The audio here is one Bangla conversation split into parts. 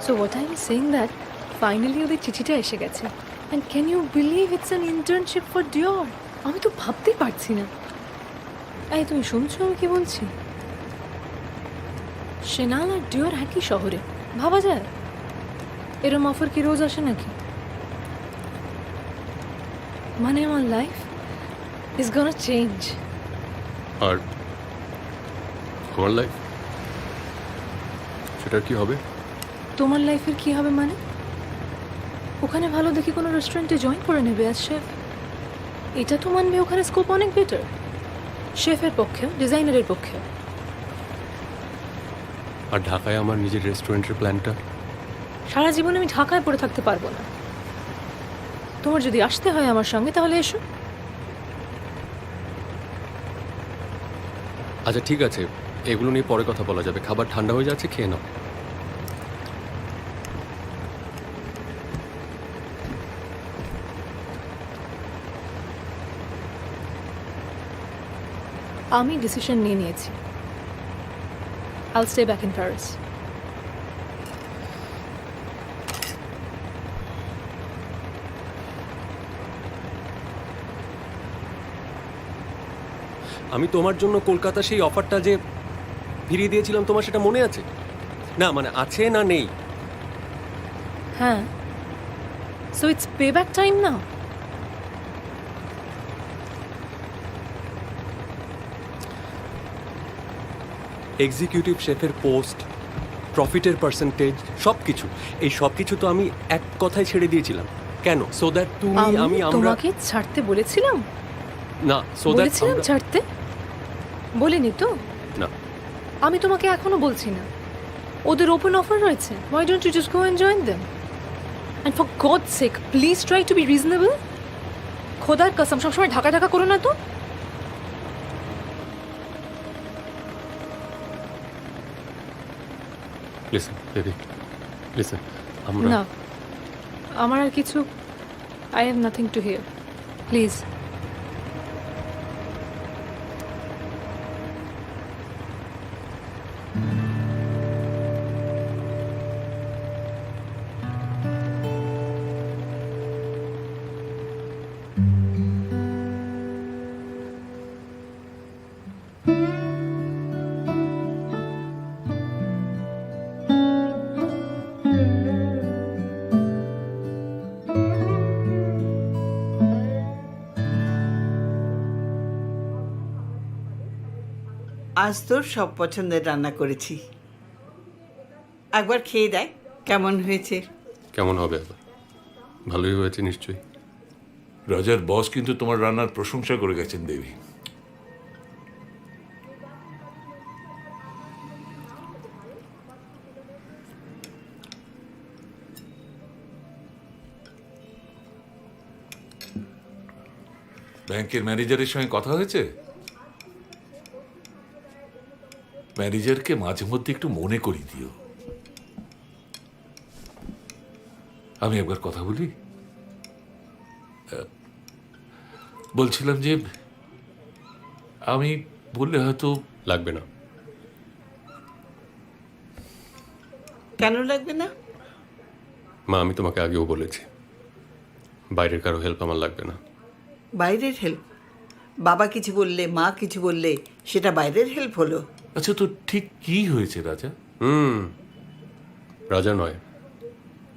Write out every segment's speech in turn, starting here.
So what I'm saying that finally ওদের চিঠিটা এসে গেছে and can you believe it's an internship for Dior? আমি তো ভাবতেই পারছি না। এই তুমি শুনছো আমি কি বলছি? Chanel আর Dior একই শহরে, ভাবা যায়? এরম অফার কি রোজ আসে নাকি? মানে আমার লাইফ is gonna change. আর আমার লাইফ সেটার কি হবে? তোমার লাইফের কি হবে মানে? ওখানে ভালো দেখি কোনো রেস্টুরেন্টে জয়েন করে নেবে অ্যাজ শেফ। এটা তো মানবে ওখানে স্কোপ অনেক বেটার, শেফের পক্ষেও ডিজাইনারের পক্ষেও। আর ঢাকায় আমার নিজের রেস্টুরেন্টের প্ল্যানটা? সারা জীবন আমি ঢাকায় পড়ে থাকতে পারবো না। তোমার যদি আসতে হয় আমার সঙ্গে তাহলে এসো। আচ্ছা ঠিক আছে, এগুলো নিয়ে পরে কথা বলা যাবে। খাবার ঠান্ডা হয়ে যাচ্ছে, খেয়ে নাও। আমি ডিসিশন নিয়ে নিয়েছি। I'll stay back in Paris. আমি তোমার জন্য কলকাতা সেই অফারটা যে ফিরিয়ে দিয়েছিলাম, তোমার সেটা মনে আছে? না মানে আছে না নেই? হ্যাঁ, so it's payback time now. Executive শেফের পোস্ট, প্রফিটের পার্সেন্টেজ, সব কিছু, এই সব কিছু তো আমি এক কথায় ছেড়ে দিয়েছিলাম। কেন? সো দ্যাট তুমি আমি আমরা তোমাকে ছাড়তে বলেছিলাম? না, সো দ্যাট বলেছিলাম ছাড়তে? বলিনি তো? না। আমি তোমাকে এখনো বলছি না। ওদের ওপেন অফার রয়েছে, why don't you just go and join them? And for God's sake, please try to be reasonable. খোদার কসম সবসময় ঢাকা ঢাকা করো না তো। লিসেন বেবি, লিসেন, আমরা না, আমার আর কিছু, I have nothing to hear. Please. আজ তোর সব পছন্দের রান্না করেছি, একবার খেয়ে দেখ কেমন হয়েছে। কেমন হবে আবার? ভালোই হয়েছে নিশ্চয়ই। রাজার বস কিন্তু তোমার রান্নার প্রশংসা করে গেছেন দেবী। ব্যাংকের ম্যানেজারের সঙ্গে কথা হয়েছে? ম্যানেজারকে মাঝে মধ্যে একটু মনে করিয়ে দিও। আমি একবার কথা বলি। বলছিলাম যে আমি বললে হয়তো লাগবে না। কেন লাগবে না? মা, আমি তোমাকে আগেও বলেছি, বাইরের কারো হেল্প আমার লাগবে না। বাইরের হেল্প? বাবা কিছু বললে, মা কিছু বললে সেটা বাইরের হেল্প হলো? আচ্ছা, তো ঠিক কি হয়েছে রাজা? রাজা নয়,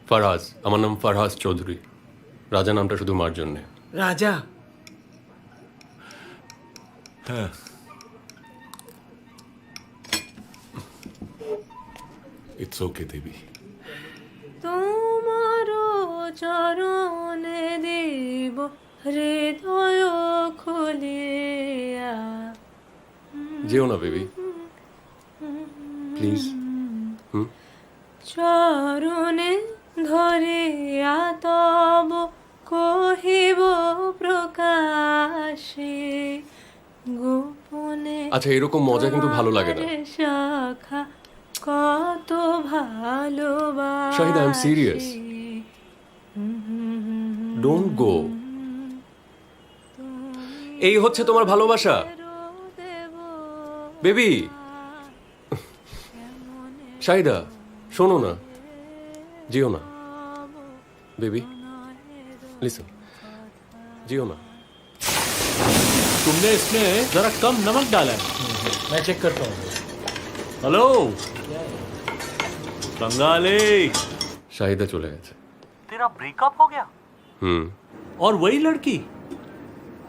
ফারহাজ। আমার নাম ফারহাজ চৌধুরী। রাজা নামটা শুধু মার জন্যে। রাজা? হ্যাঁ, ইটস ওকে দেবী। তোমার চরণে দেব হৃদয় খুলিয়া। যেও না বেবি, প্লিজ। চরণে ধরিয়া তব কহিব প্রকাশে গোপনে। আচ্ছা, এরকম মজা কিন্তু ভালো লাগে না। শাখা কত ভালোবাসি। Shahida, I am serious. Don't go. এই হচ্ছে তোমার ভালোবাসা বেবি। শাহিদা, শোনো না। जियो ना बेबी लिसन जियो ना तुमने इसमें जरा कम नमक डाला है। मैं चेक करता हूँ। हेलो बंगाली, शाहिदा चले गए तेरा ब्रेकअप हो गया? और वही लड़की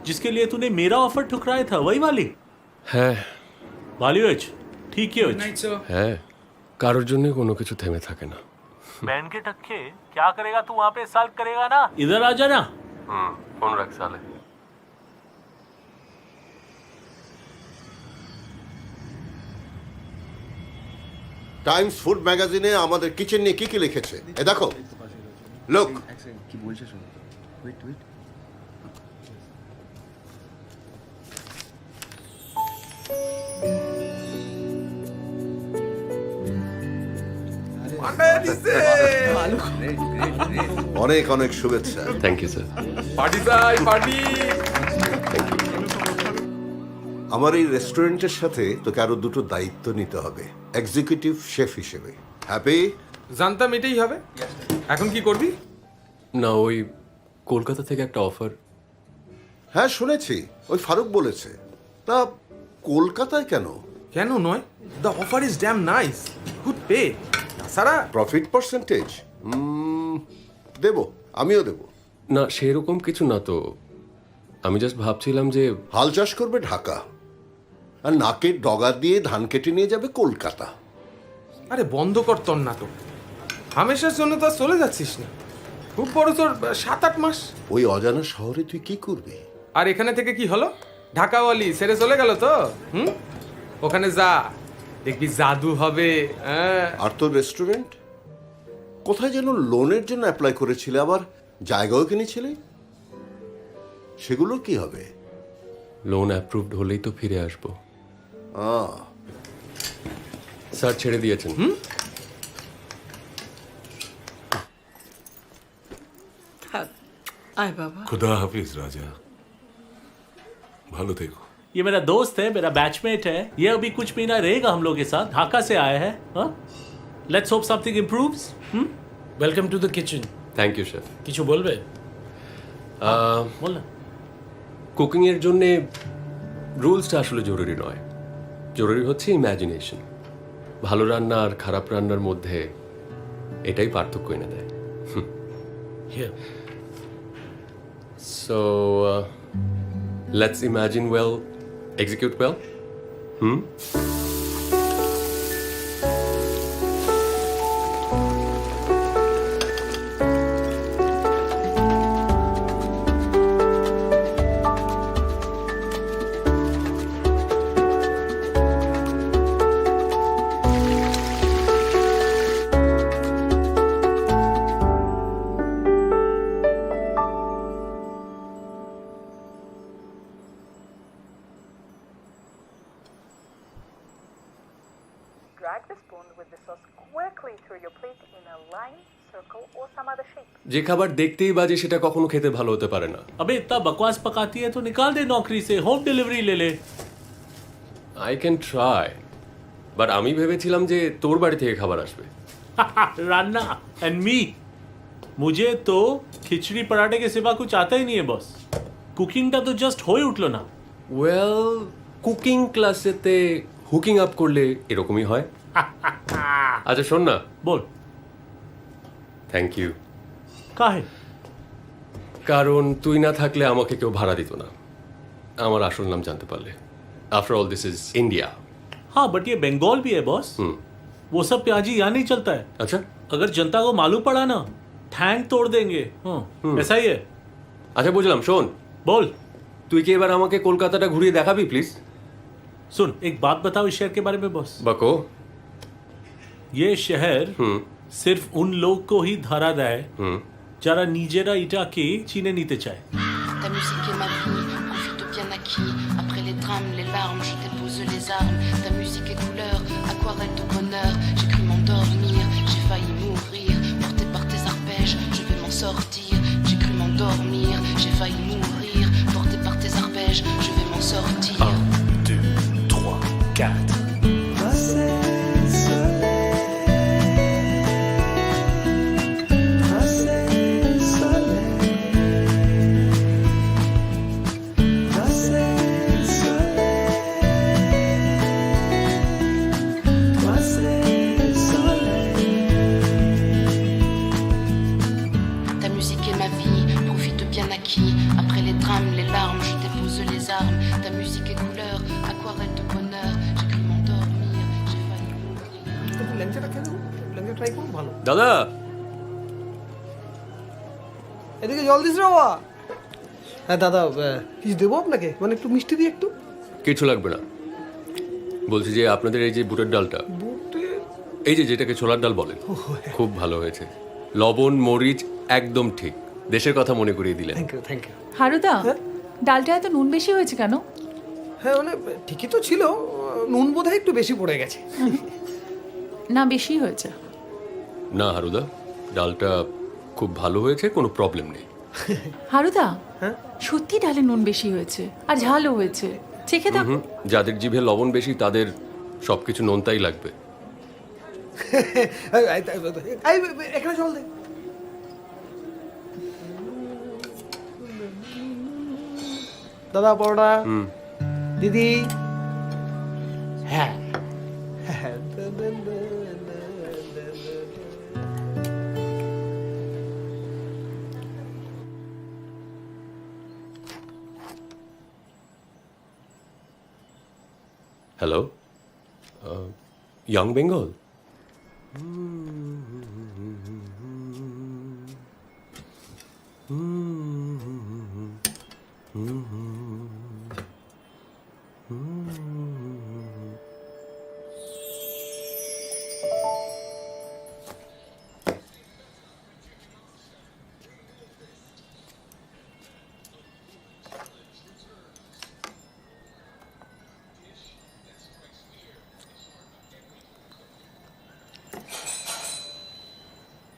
जिसके लिए तूने मेरा ऑफर ठुकराया था, वही वाली? है ভালো হয়েছে, ঠিকই হয়েছে। হ্যাঁ কারোর জন্য কোনো কিছু থেমে থাকে না बहन के टक्के क्या करेगा तू वहाँ पे, सॉल्व करेगा ना? इधर आ जाना। ফোন রাখ সালে টাইমস ফুড ম্যাগাজিনে আমাদের কিচেন নিয়ে কি কি লিখেছে এ দেখো লোক কি বলছে শোনো ওয়েট ওয়েট অনেক অনেক শুভেচ্ছা থ্যাংক ইউ স্যার আমার এই রেস্টুরেন্টের সাথে তোকে আরো দুটো দায়িত্ব নিতে হবে এক্সিকিউটিভ শেফ হিসেবে হ্যাপি জানতাম এটাই হবে। এখন কি করবি? না ওই কলকাতা থেকে একটা অফার হ্যাঁ শুনেছি ওই ফারুক বলেছে তা কলকাতায় কেন কেন নয়, the offer is dam nice, good pay. তাছাড়া প্রফিট পার্সেন্টেজ দেব আমিও দেব না সেরকম কিছু না তো আমি জাস্ট ভাবছিলাম যে হাল চাষ করবে ঢাকা আর নাকের ডগা দিয়ে ধান কেটে নিয়ে যাবে কলকাতা আরে বন্ধ কর তোর নাটক, হামেশার জন্য তো আর চলে যাচ্ছিস না, খুব বড় তোর 7-8 মাস। ওই অজানা শহরে তুই কি করবি আর এখানে থেকে কি হলো, ঢাকাওয়ালি ছেড়ে চলে গেল তো। ওখানে যা দেখবি জাদু হবে। আর তোর রেস্টুরেন্ট কোথায় যেন লোনের জন্য অ্যাপ্লাই করেছিলে আবার জায়গাও কিনেছিলে সেগুলো কি হবে লোন অ্যাপ্রুভড হলেই তো ফিরে আসবো আহ, স্যার ছেড়ে দিয়েছেন থাক আয় বাবা खुदा हाफिज राजा ভালো থেকো। ये मेरा दोस्त है, मेरा बैचमेट है, ये अभी कुछ महीना रहेगा हम लोग के साथ, ढाका से आया है। Let's hope something improves. Welcome to the kitchen. Thank you sir কিছু বলবে? बोल ना। কুকিংয়ের জন্যে রুলসটা আসলে জরুরি নয়, জরুরি হচ্ছে ইম্যাজিনেশন। ভালো রান্না আর খারাপ রান্নার মধ্যে এটাই পার্থক্য এনে দেয়। Here so let's imagine well, execute well. Drag the spoon with the sauce quickly through your plate in a line, circle or some other shape. যে খাবার দেখতেই বাজে সেটা কখনো খেতে ভালো হতে পারে না। अबे इतना बकवास पकाती है तो निकाल दे नौकरी से, होम डिलीवरी ले ले। আই ক্যান ট্রাই, বাট আমি ভেবেছিলাম যে তোর বাড়ি থেকে খাবার আসবে। रान्ना एंड मी, मुझे तो खिचड़ी पराठे के सिवा कुछ आता ही नहीं है बॉस। कुकिंग का तो जस्ट हो ही उठलो ना। ওয়েল কুকিং ক্লাসেতে হুকিং আপ করলে এরকমই হয়। আচ্ছা শোন না, बोल থ্যাংক ইউ। काहे? কারণ তুই না থাকলে আমাকে কেউ ভাড়া দিত না আমার আসল নাম জানতে পারলে। After all this is India. हाँ बट ये बंगाल भी है बॉस। वो सब प्याजी यहाँ नहीं चलता है। আচ্ছা अगर जनता को मालूम पड़ा ना, ठैंग तोड़ देंगे। ऐसा ही है। আচ্ছা বুঝলাম। শোন, बोल। তুই কি এবার আমাকে কলকাতাটা ঘুরিয়ে দেখাবি প্লিজ? सुन एक बात बताओ इस शहर के बारे में बॉस। বাকো। ये शहर सिर्फ उन लोग को ही धरा দেয় যারা নিজেরা এটাকে চিনে নিতে চায়। Ta musique est ma vie, profite bien acquis. Après les drames, les larmes, je dépose les armes. Ta musique est couleur, aquarelle de bonheur. J'ai cru m'endormir, j'ai failli mourir. Porté par tes arpèges, je vais m'en sortir. J'ai cru m'endormir, j'ai failli mourir. Porté par tes arpèges, je vais m'en sortir. 1, 2, 3, 4. Try করুন, ভালো। দাদা এদিকে জল দিস রে বাবা। হ্যাঁ দাদা, কিছু দেবো আপনাকে, মানে একটু মিষ্টি দিয়ে একটু? কিছু লাগবে না। বলছি যে আপনাদের এই যে বুটের ডালটা, বুটে? এই যে যেটাকে ছোলার ডাল বলেন, খুব ভালো হয়েছে। লবণ মরিচ একদম ঠিক, দেশের কথা মনে করিয়ে দিলেন। Thank you, thank you. হারুদা, ডালটা এত নুন বেশি হয়েছে কেন? হ্যাঁ মানে ঠিকই তো ছিল, নুন বোধহয় একটু বেশি পড়ে গেছে। না, বেশি হয়েছে। না হারুদা, ডালটা খুব ভালো হয়েছে, কোনো প্রবলেম নেই। হারুদা, হ্যাঁ? সত্যি ডালে নুন বেশি হয়েছে আর ঝালও হয়েছে। চেখে দেখো। যাদের জিভে লবণ বেশি তাদের সবকিছু নোনতাই লাগবে। এখানে জল দে। দাদা পরোটা। দিদি। হ্যাঁ। Hello, young Bengal?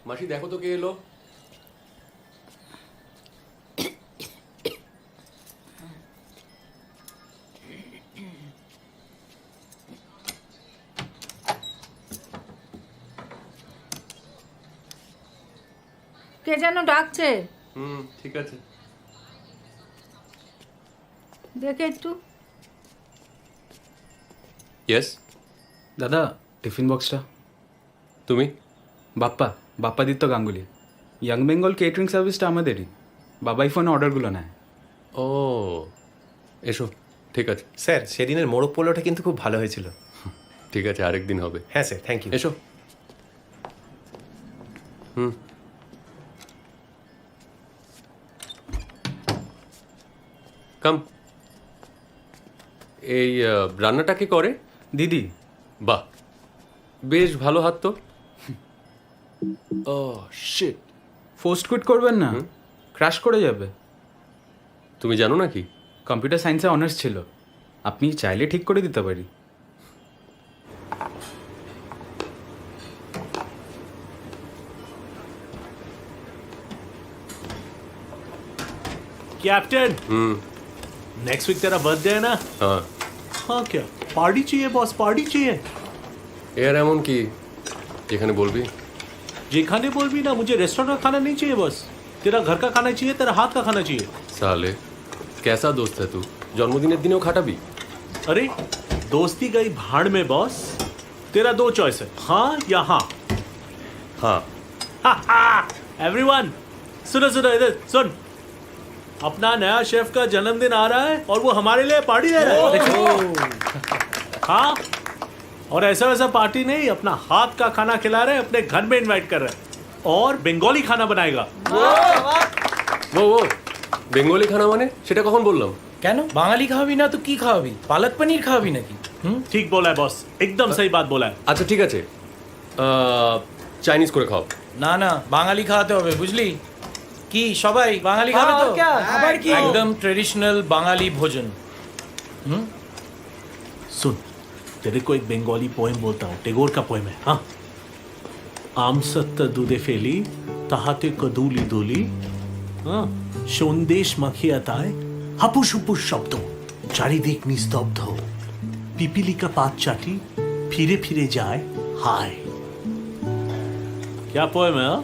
মাসি দেখো তো কে এলো। কে যেন ডাকছে, ঠিক আছে। দেখে একটু। ইয়েস, দাদা টিফিন বক্সটা। তুমি? বাপ্পাদিত্য গাঙ্গুলি। ইয়াং বেঙ্গল কেটারিং সার্ভিসটা আমাদেরই, বাবাই ফোনে অর্ডারগুলো নেয়। ও এসো, ঠিক আছে। স্যার সেদিনের মোরগ পোলাওটা কিন্তু খুব ভালো হয়েছিল। ঠিক আছে, আরেকদিন হবে। হ্যাঁ স্যার, থ্যাংক ইউ। এসো। কাম। এই রান্নাটা কে করে? দিদি। বাহ, বেশ ভালো হাত তো। ও শিট। পোস্ট কুইট করবেন না, ক্র্যাশ করে যাবে। তুমি জানো নাকি? কম্পিউটার সায়েন্সে অনার্স ছিল, আপনি চাইলে ঠিক করে দিতে পারি। कैप्टन, नेक्स्ट वीक तेरा बर्थडे है ना? हाँ। हाँ क्या पार्टी चाहिए बॉस, पार्टी चाहिए। এর এমন কি যেখানে বলবি? जेखाने बोल भी ना, मुझे रेस्टोरेंट का खाना नहीं चाहिए बस। तेरा घर का खाना चाहिए, तेरा हाथ का खाना चाहिए। साले कैसा दोस्त है तू, जन्मदिনের দিনেও খাটাবি? अरे दोस्ती गई भाड़ में बॉस। तेरा दो चॉइस है, हाँ या हाँ। हाँ। एवरीवन सुनो सुनो, इधर सुन। अपना नया शेफ का जन्मदिन आ रहा है और वो हमारे लिए पार्टी दे रहा है। हाँ, और ऐसा वैसा पार्टी नहीं, अपना हाथ का खाना खिला रहे, अपने घर में इनवाइट कर रहे हैं और बंगाली खाना बनाएगा। वो বেঙ্গলি খানা মানে সেটা কখন বললাম? কেন বাঙালি খাওয়াবি না তো কি খাওয়াবি? পালক পনির খাওয়াবি নাকি? ठीक बोला है बॉस, एकदम सही बात बोला है। আচ্ছা ঠিক আছে, চাইনিজ করে খাও। না না, বাঙালি খাওয়াতে হবে, বুঝলি? কি সবাই বাঙালি খাবে তো? আবার কি? একদম ট্রেডিশনাল বাঙালি ভোজন। सुन, तेरे को एक बंगाली पोएम बोलता हूँ, टेगोर का पोएम है। हाँ, आम सत्ता दूधे फेली ताहाते कदूली दूली, हाँ, সন্দেশ মাখিয়া তাই হাপুস হুপুস শব্দ, চারিদিক নিস্তব্ধ, পিপিলিকা পাত চাটি फिरे फिरे जाए हाय। क्या पोएम है? हाँ?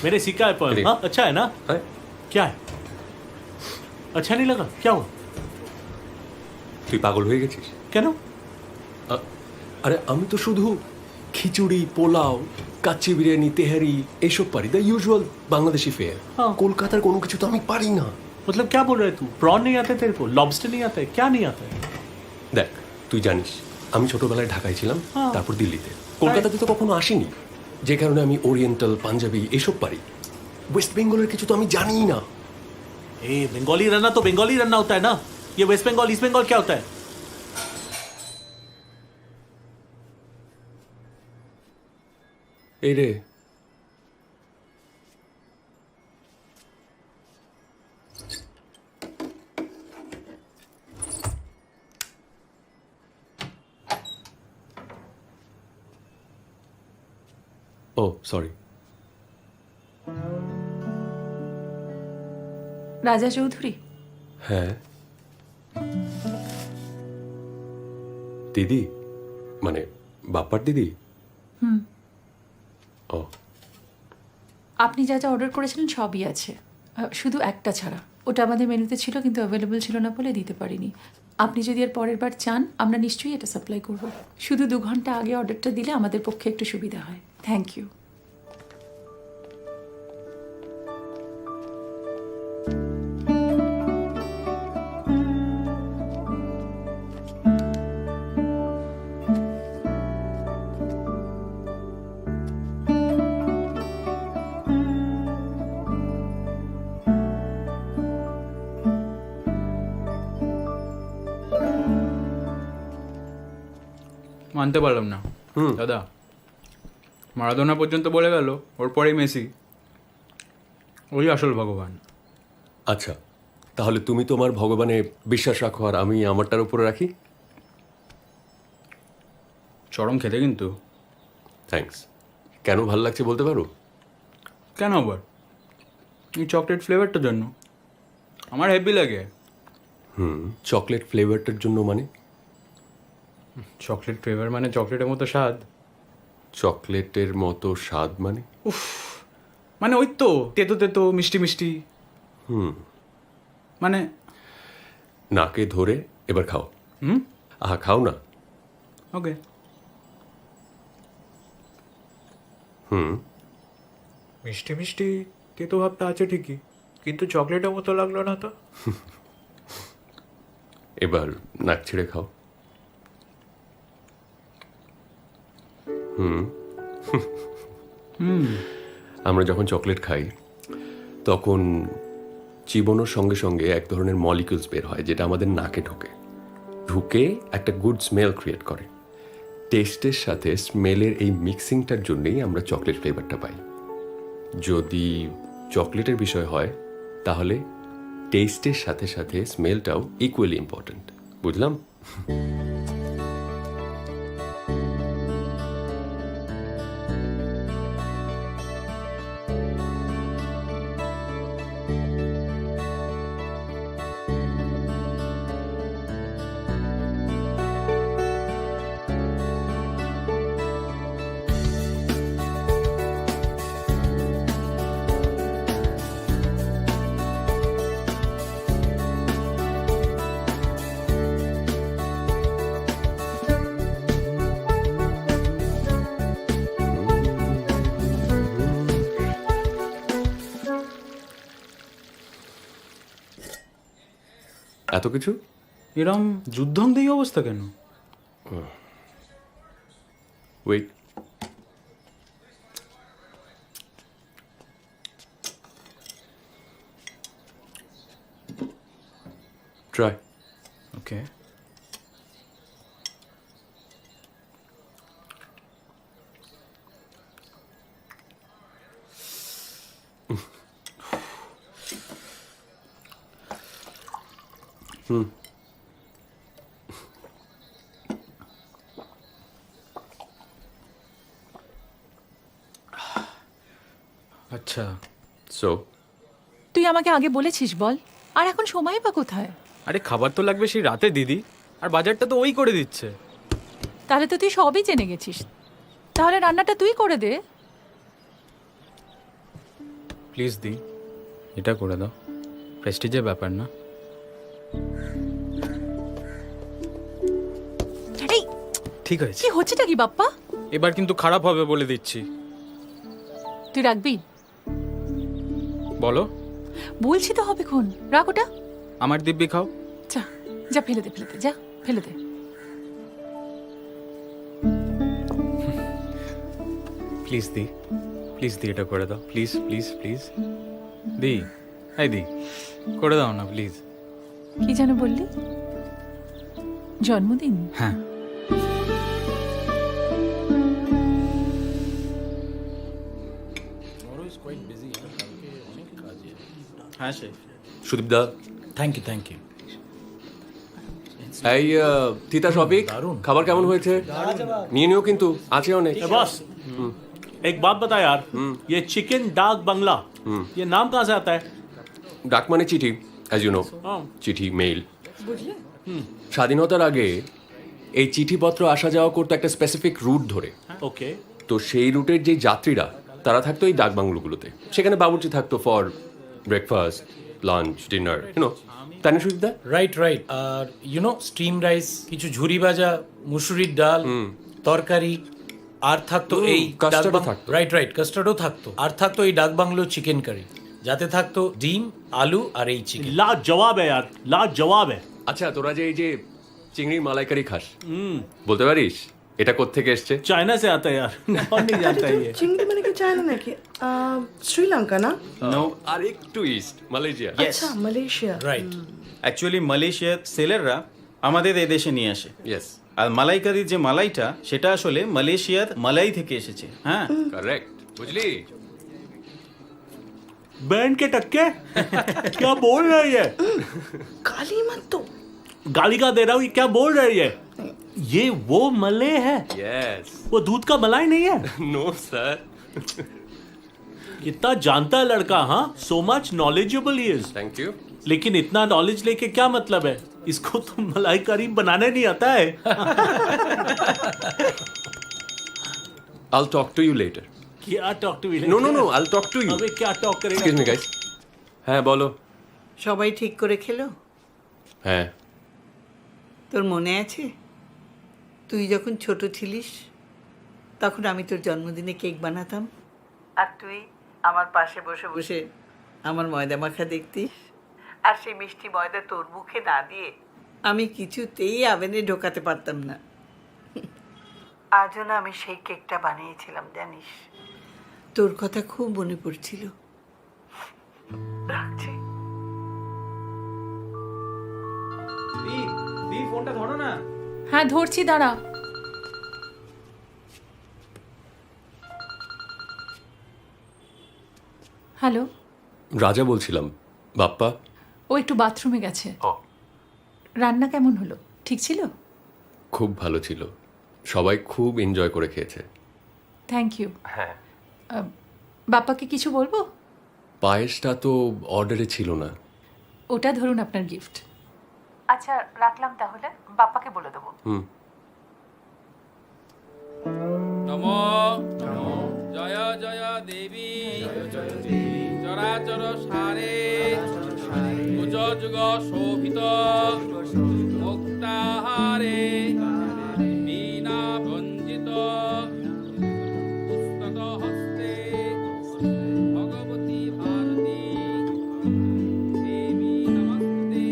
मैंने सीखा है पोएम। हाँ, अच्छा है ना? है? क्या है? अच्छा नहीं लगा? क्या हुआ? তুই পাগল হয়ে গেছিস কেন? আরে আমি তো শুধু খিচুড়ি, পোলাও, কাচ্চি বিরিয়ানি, তেহারি এইসব পারি, দ্য ইউজুয়াল বাংলাদেশি ফেয়ার। কলকাতার কোনো কিছু তো আমি পারি না। मतलब क्या बोल रहे तू? प्रॉन नहीं आते तेरे को? लॉबस्टर नहीं आता है? क्या नहीं आता है? দেখ, তুই জানিস আমি ছোটবেলায় ঢাকায় ছিলাম, তারপর দিল্লিতে। কলকাতাতে তো কখনো আসিনি। যে কারণে আমি ওরিয়েন্টাল, পাঞ্জাবি এসব পারি। ওয়েস্ট বেঙ্গলের কিছু তো আমি জানিই না। ए बंगाली रन्ना तो बंगाली रन्ना होता है ना, ये वेस्ट बंगाल ईस्ट बंगाल क्या होता है? এই রে, ও সরি। রাজা চৌধুরী, হ্যাঁ দিদি, মানে বাপ্পার দিদি। ও, আপনি যা যা অর্ডার করেছিলেন সবই আছে, শুধু একটা ছাড়া। ওটা আমাদের মেনুতে ছিল কিন্তু অ্যাভেলেবল ছিল না বলে দিতে পারিনি। আপনি যদি এর পরের বার চান আমরা নিশ্চয়ই এটা সাপ্লাই করব। শুধু 2 ঘন্টা আগে অর্ডারটা দিলে আমাদের পক্ষে একটু সুবিধা হয়। Thank you. মানতে পারলাম না দাদা, মারাদোনা পর্যন্ত বলে গেল ওর পরেই মেসি, ওই আসল ভগবান। আচ্ছা, তাহলে তুমি তোমার ভগবানে বিশ্বাস রাখো আর আমি আমারটার উপরে রাখি। চরম খেতে কিন্তু। থ্যাঙ্কস। কেন ভালো লাগছে বলতে পারো? কেন আবার? এই চকলেট ফ্লেভারটার জন্য আমার হেভি লাগে। চকলেট ফ্লেভারটার জন্য মানে? চকলেট ফ্লেভার মানে চকলেটের মতো স্বাদ। চকলেটের মতো স্বাদ মানে? মানে ওই তো তেতো তেতো মিষ্টি মিষ্টি। মানে নাকে ধরে এবার খাও। আহা, খাও না। ওকে। মিষ্টি মিষ্টি তেতো ভাবটা আছে ঠিকই, কিন্তু চকলেটের মতো লাগলো না তো। এবার নাক ছেড়ে খাও। আমরা যখন চকলেট খাই তখন চিবানোর সঙ্গে সঙ্গে এক ধরনের মলিকিউলস বের হয় যেটা আমাদের নাকে ঢুকে একটা গুড স্মেল ক্রিয়েট করে। টেস্টের সাথে স্মেলের এই মিক্সিংটার জন্যই আমরা চকলেট ফ্লেভারটা পাই। যদি চকলেটের বিষয় হয় তাহলে টেস্টের সাথে সাথে স্মেলটাও ইকুয়ালি ইম্পর্ট্যান্ট। বুঝলাম? এত কিছু? এরম যুদ্ধংদেহী অবস্থা কেন? Wait, try. ওকে। আচ্ছা, সো তুই আমাকে আগে বলেছিস বল, আর এখন সময় বা কোথায়? আরে খাবার তো লাগবে সেই রাতে দিদি, আর বাজারটা তো ওই করে দিচ্ছে। তাহলে তো তুই সবই জেনে গেছিস, তাহলে রান্নাটা তুই করে দে। প্লিজ দি, এটা করে দাও, প্রেস্টিজের ব্যাপার না। এই ঠিক আছে, কি হচ্ছেটা কি বাপ্পা? এবার কিন্তু খারাপ হবে বলে দিচ্ছি। তুই রাখবি? বলো। বলছি তো হবে ক্ষণ, রাখ ওটা। আমার দিব্যি খাও। যা যা, ফেলে দে, যা ফেলে দে। প্লিজ দি, প্লিজ দি, এটা করে দাও প্লিজ প্লিজ প্লিজ। দি, এই দি, করে দাও না প্লিজ। কি যেন বললি? জন্মদিন? হ্যাঁ। হ্যাঁ সে সুদীপ দা, থ্যাংক ইউ এই তিতা শফিক, খাবার কেমন হয়েছে? নিয়ে নিও কিন্তু, আছে অনেক। ए बॉस एक बात बता यार, ये चिकन डाक बंगला ये नाम कहाँ से आता है? ডাক মানে চিঠি, অ্যাজ ইউ নো, চিঠি, মেইল। স্বাধীনতার আগে এই চিঠিপত্র আসা যাওয়া করতো একটা স্পেসিফিক রুট ধরে। ओके তো সেই রুটের যে যাত্রীরা তারা থাকতো এই ডাক বাংলোগুলোতে, সেখানে বাবুর্চি থাকতো for breakfast, lunch, dinner, you know. তাই না সুদীপ দা? রাইট আর স্টিম রাইস, কিছু ঝুরি ভাজা, মুসুরির ডাল, তরকারি, আর থাকতো এই custard ও থাকতো। রাইট কাস্টার্ডও থাকতো, আর থাকতো এই ডাক বাংলো চিকেন কারি, যাতে থাকতো ডিম, আলু আর এই চিকেন। लाजवाब है यार, लाजवाब है। আচ্ছা, তোরা যে এই যে চিংড়ির মালাইকারি খাস, বলতে পারিস এটা কোত্থেকে এসছে? चाइना से आता है यार, कौन नहीं जानता है ये। চিংড়ি মানে কি চায়না নাকি? শ্রীলঙ্কা না? নো, আর একটু ইস্ট, মালয়েশিয়া। আচ্ছা, মালয়েশিয়া। রাইট, অ্যাকচুয়ালি মালয়েশিয়ার সেলাররা আমাদের এই দেশে নিয়ে আসে। ইয়েস, আর মালাইকারির যে মালাইটা সেটা আসলে মালয়েশিয়ার মালাই থেকে এসেছে। হ্যাঁ, কারেক্ট, বুঝলি? बैंड के टक्के क्या बोल रही है? কালি মত তো। गाली का दे रहा हूँ, ये क्या बोल रही है? ये वो मले है, यस। वो दूध का मलाई नहीं है। No sir. कितना जानता है लड़का, हाँ, सो मच नॉलेजेबल ही इज। Thank you. लेकिन इतना नॉलेज लेके क्या मतलब है? इसको तो मलाई करी बनाने नहीं आता है। I'll talk to you later. क्या talk to No, I'll talk to you. अबे क्या टॉक करेगा? Excuse me guys. হ্যাঁ বলো। সবাই ঠিক করে খেলো? হ্যাঁ। তোর মনে আছে তুই যখন ছোট ছিলিস তখন আমি তোর জন্মদিনে কেক বানাতাম, আর তুই আমার পাশে বসে বসে আমার ময়দা মাখা দেখতিস, আর সেই মিষ্টি ময়দা তোর মুখে না দিয়ে আমি কিছুতেই আভেনে ঢোকাতে পারতাম না। আজও না আমি সেই কেকটা বানিয়েছিলাম জানিস। তোর কথা খুব মনে পড়ছিল। রাখছি। দি, ফোনটা ধরো না। হ্যাঁ ধরছি, দাঁড়া। হ্যালো, রাজা বলছিলাম। বাপ্পা? ও একটু বাথরুমে গেছে। রান্না কেমন হলো? ঠিক ছিল? খুব ভালো ছিল, সবাই খুব এনজয় করে খেয়েছে। Thank you. হ্যাঁ। বাপ্পাকে কিছু বলবো? পায়েসটা তো অর্ডারে ছিল না। ওটা ধরুন আপনার গিফট। আচ্ছা রাখলাম তাহলে, বাপ্পাকে বলে দেবো। নমো জয় জয় দেবী চরাচর সারে যুগ যুগ শোভিত মুক্তাহারে বীণা ভঞ্জিত পুস্তক হস্তে ভগবতী ভারতী দেবী নমস্তে।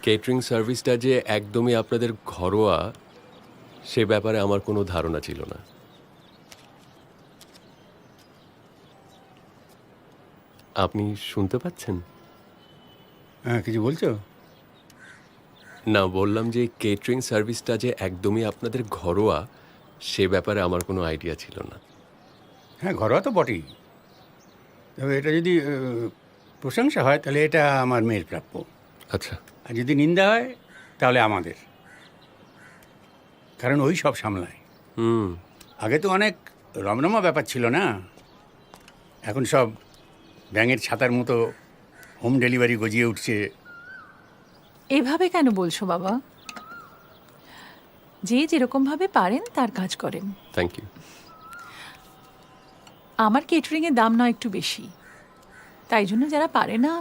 কেটারিং সার্ভিসটা যে একদমই আপনাদের ঘরোয়া সে ব্যাপারে আমার কোনো ধারণা ছিল না। আপনি শুনতে পাচ্ছেন? হ্যাঁ, কিছু বলছো? না, বললাম যে কেটারিং সার্ভিসটা যে একদমই আপনাদের ঘরোয়া সে ব্যাপারে আমার কোনো আইডিয়া ছিল না। হ্যাঁ, ঘরোয়া তো বটেই, তবে এটা যদি প্রশংসা হয় তাহলে এটা আমার মেয়ের প্রাপ্য। আচ্ছা। আর যদি নিন্দা হয় তাহলে আমাদের, কারণ ওই সব সামলায়। আগে তো অনেক রমরমা ব্যাপার ছিল না, এখন সব ব্যাঙের ছাতার মতো হোম ডেলিভারি গজিয়ে উঠছে। এভাবে কেন বলছো বাবা? যে যেরকমভাবে পারেন তার কাজ করেন। Thank you. আমার কেটারিংয়ের দাম নয় একটু বেশি, তাই জন্য যারা পারে না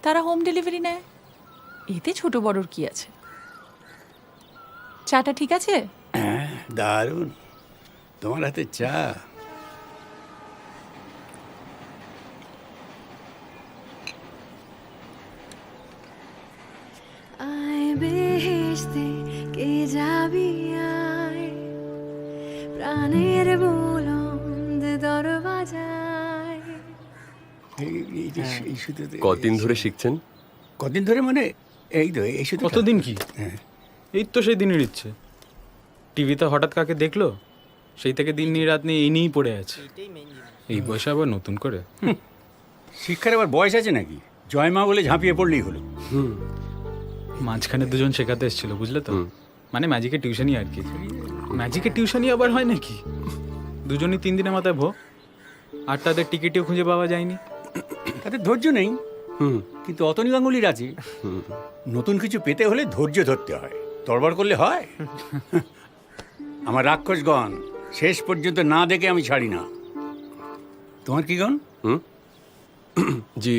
তারা হোম ডেলিভারি নেয়। এতে ছোট বড়র কি আছে? চাটা ঠিক আছে? হ্যাঁ, দারুণ। তোমার হাতে চা। আয় বেহেশতে কে যাবি আয়, প্রাণের বুলন্দ দরওয়াজায়। এই সুতোতে কতদিন ধরে শিখছেন? কদিন ধরে মানে এই তো এই সুতো। কতদিন কি? হ্যাঁ। এই তো সেই দিনের ইচ্ছে। টিভিতে হঠাৎ কাকে দেখলো, সেই থেকে দিন নিয়ে রাত নিয়ে এই নিয়েই পড়ে আছে। এই বয়সে আবার নতুন করে। শিক্ষার আবার বয়স আছে নাকি? জয় মা বলে ঝাঁপিয়ে পড়লেই হলো। মাঝখানে দুজন শেখাতে এসেছিল, বুঝলে তো? মানে ম্যাজিকের টিউশনই আর কি। ম্যাজিকের টিউশনই আবার হয় নাকি? দুজনই 3 দিনের মাথায় ভো, আর তাদের টিকিটও খুঁজে পাওয়া যায়নি। তাদের ধৈর্য নেই, কিন্তু অতনি গাঙ্গুলির আছে। নতুন কিছু পেতে হলে ধৈর্য ধরতে হয়, তরবার করলে হয়? আমার রাক্ষসগণ শেষ পর্যন্ত না দেখে আমি ছাড়ি না। তোমার কি গণ? জি,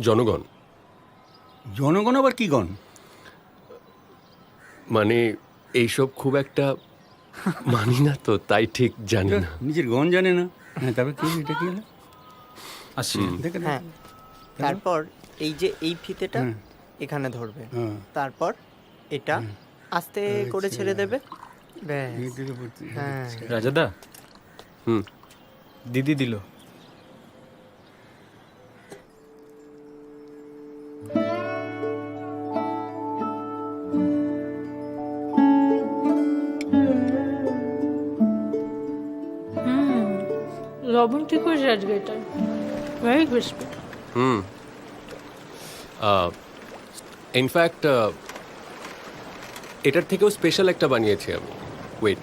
জনগণ। জনগণ আবার কি গণ? মানে এইসব খুব একটা মানি না তো, তাই ঠিক জানি না। নিজের গণ জানে না। হ্যাঁ, তারপর কি এটা কি হলো? আসছি। দেখে হ্যাঁ, তারপর এই যে এই ফিতেটা এখানে ধরবে, তারপর এটা আস্তে করে ছেড়ে দেবে। হ্যাঁ, রাজাদা। দিদি দিল। লবণ ঠিক হয়েছে আজকে, এটা ভেরি ক্রিস্পি। ইনফ্যাক্ট এটার থেকেও স্পেশাল একটা বানিয়েছি আমি। Wait,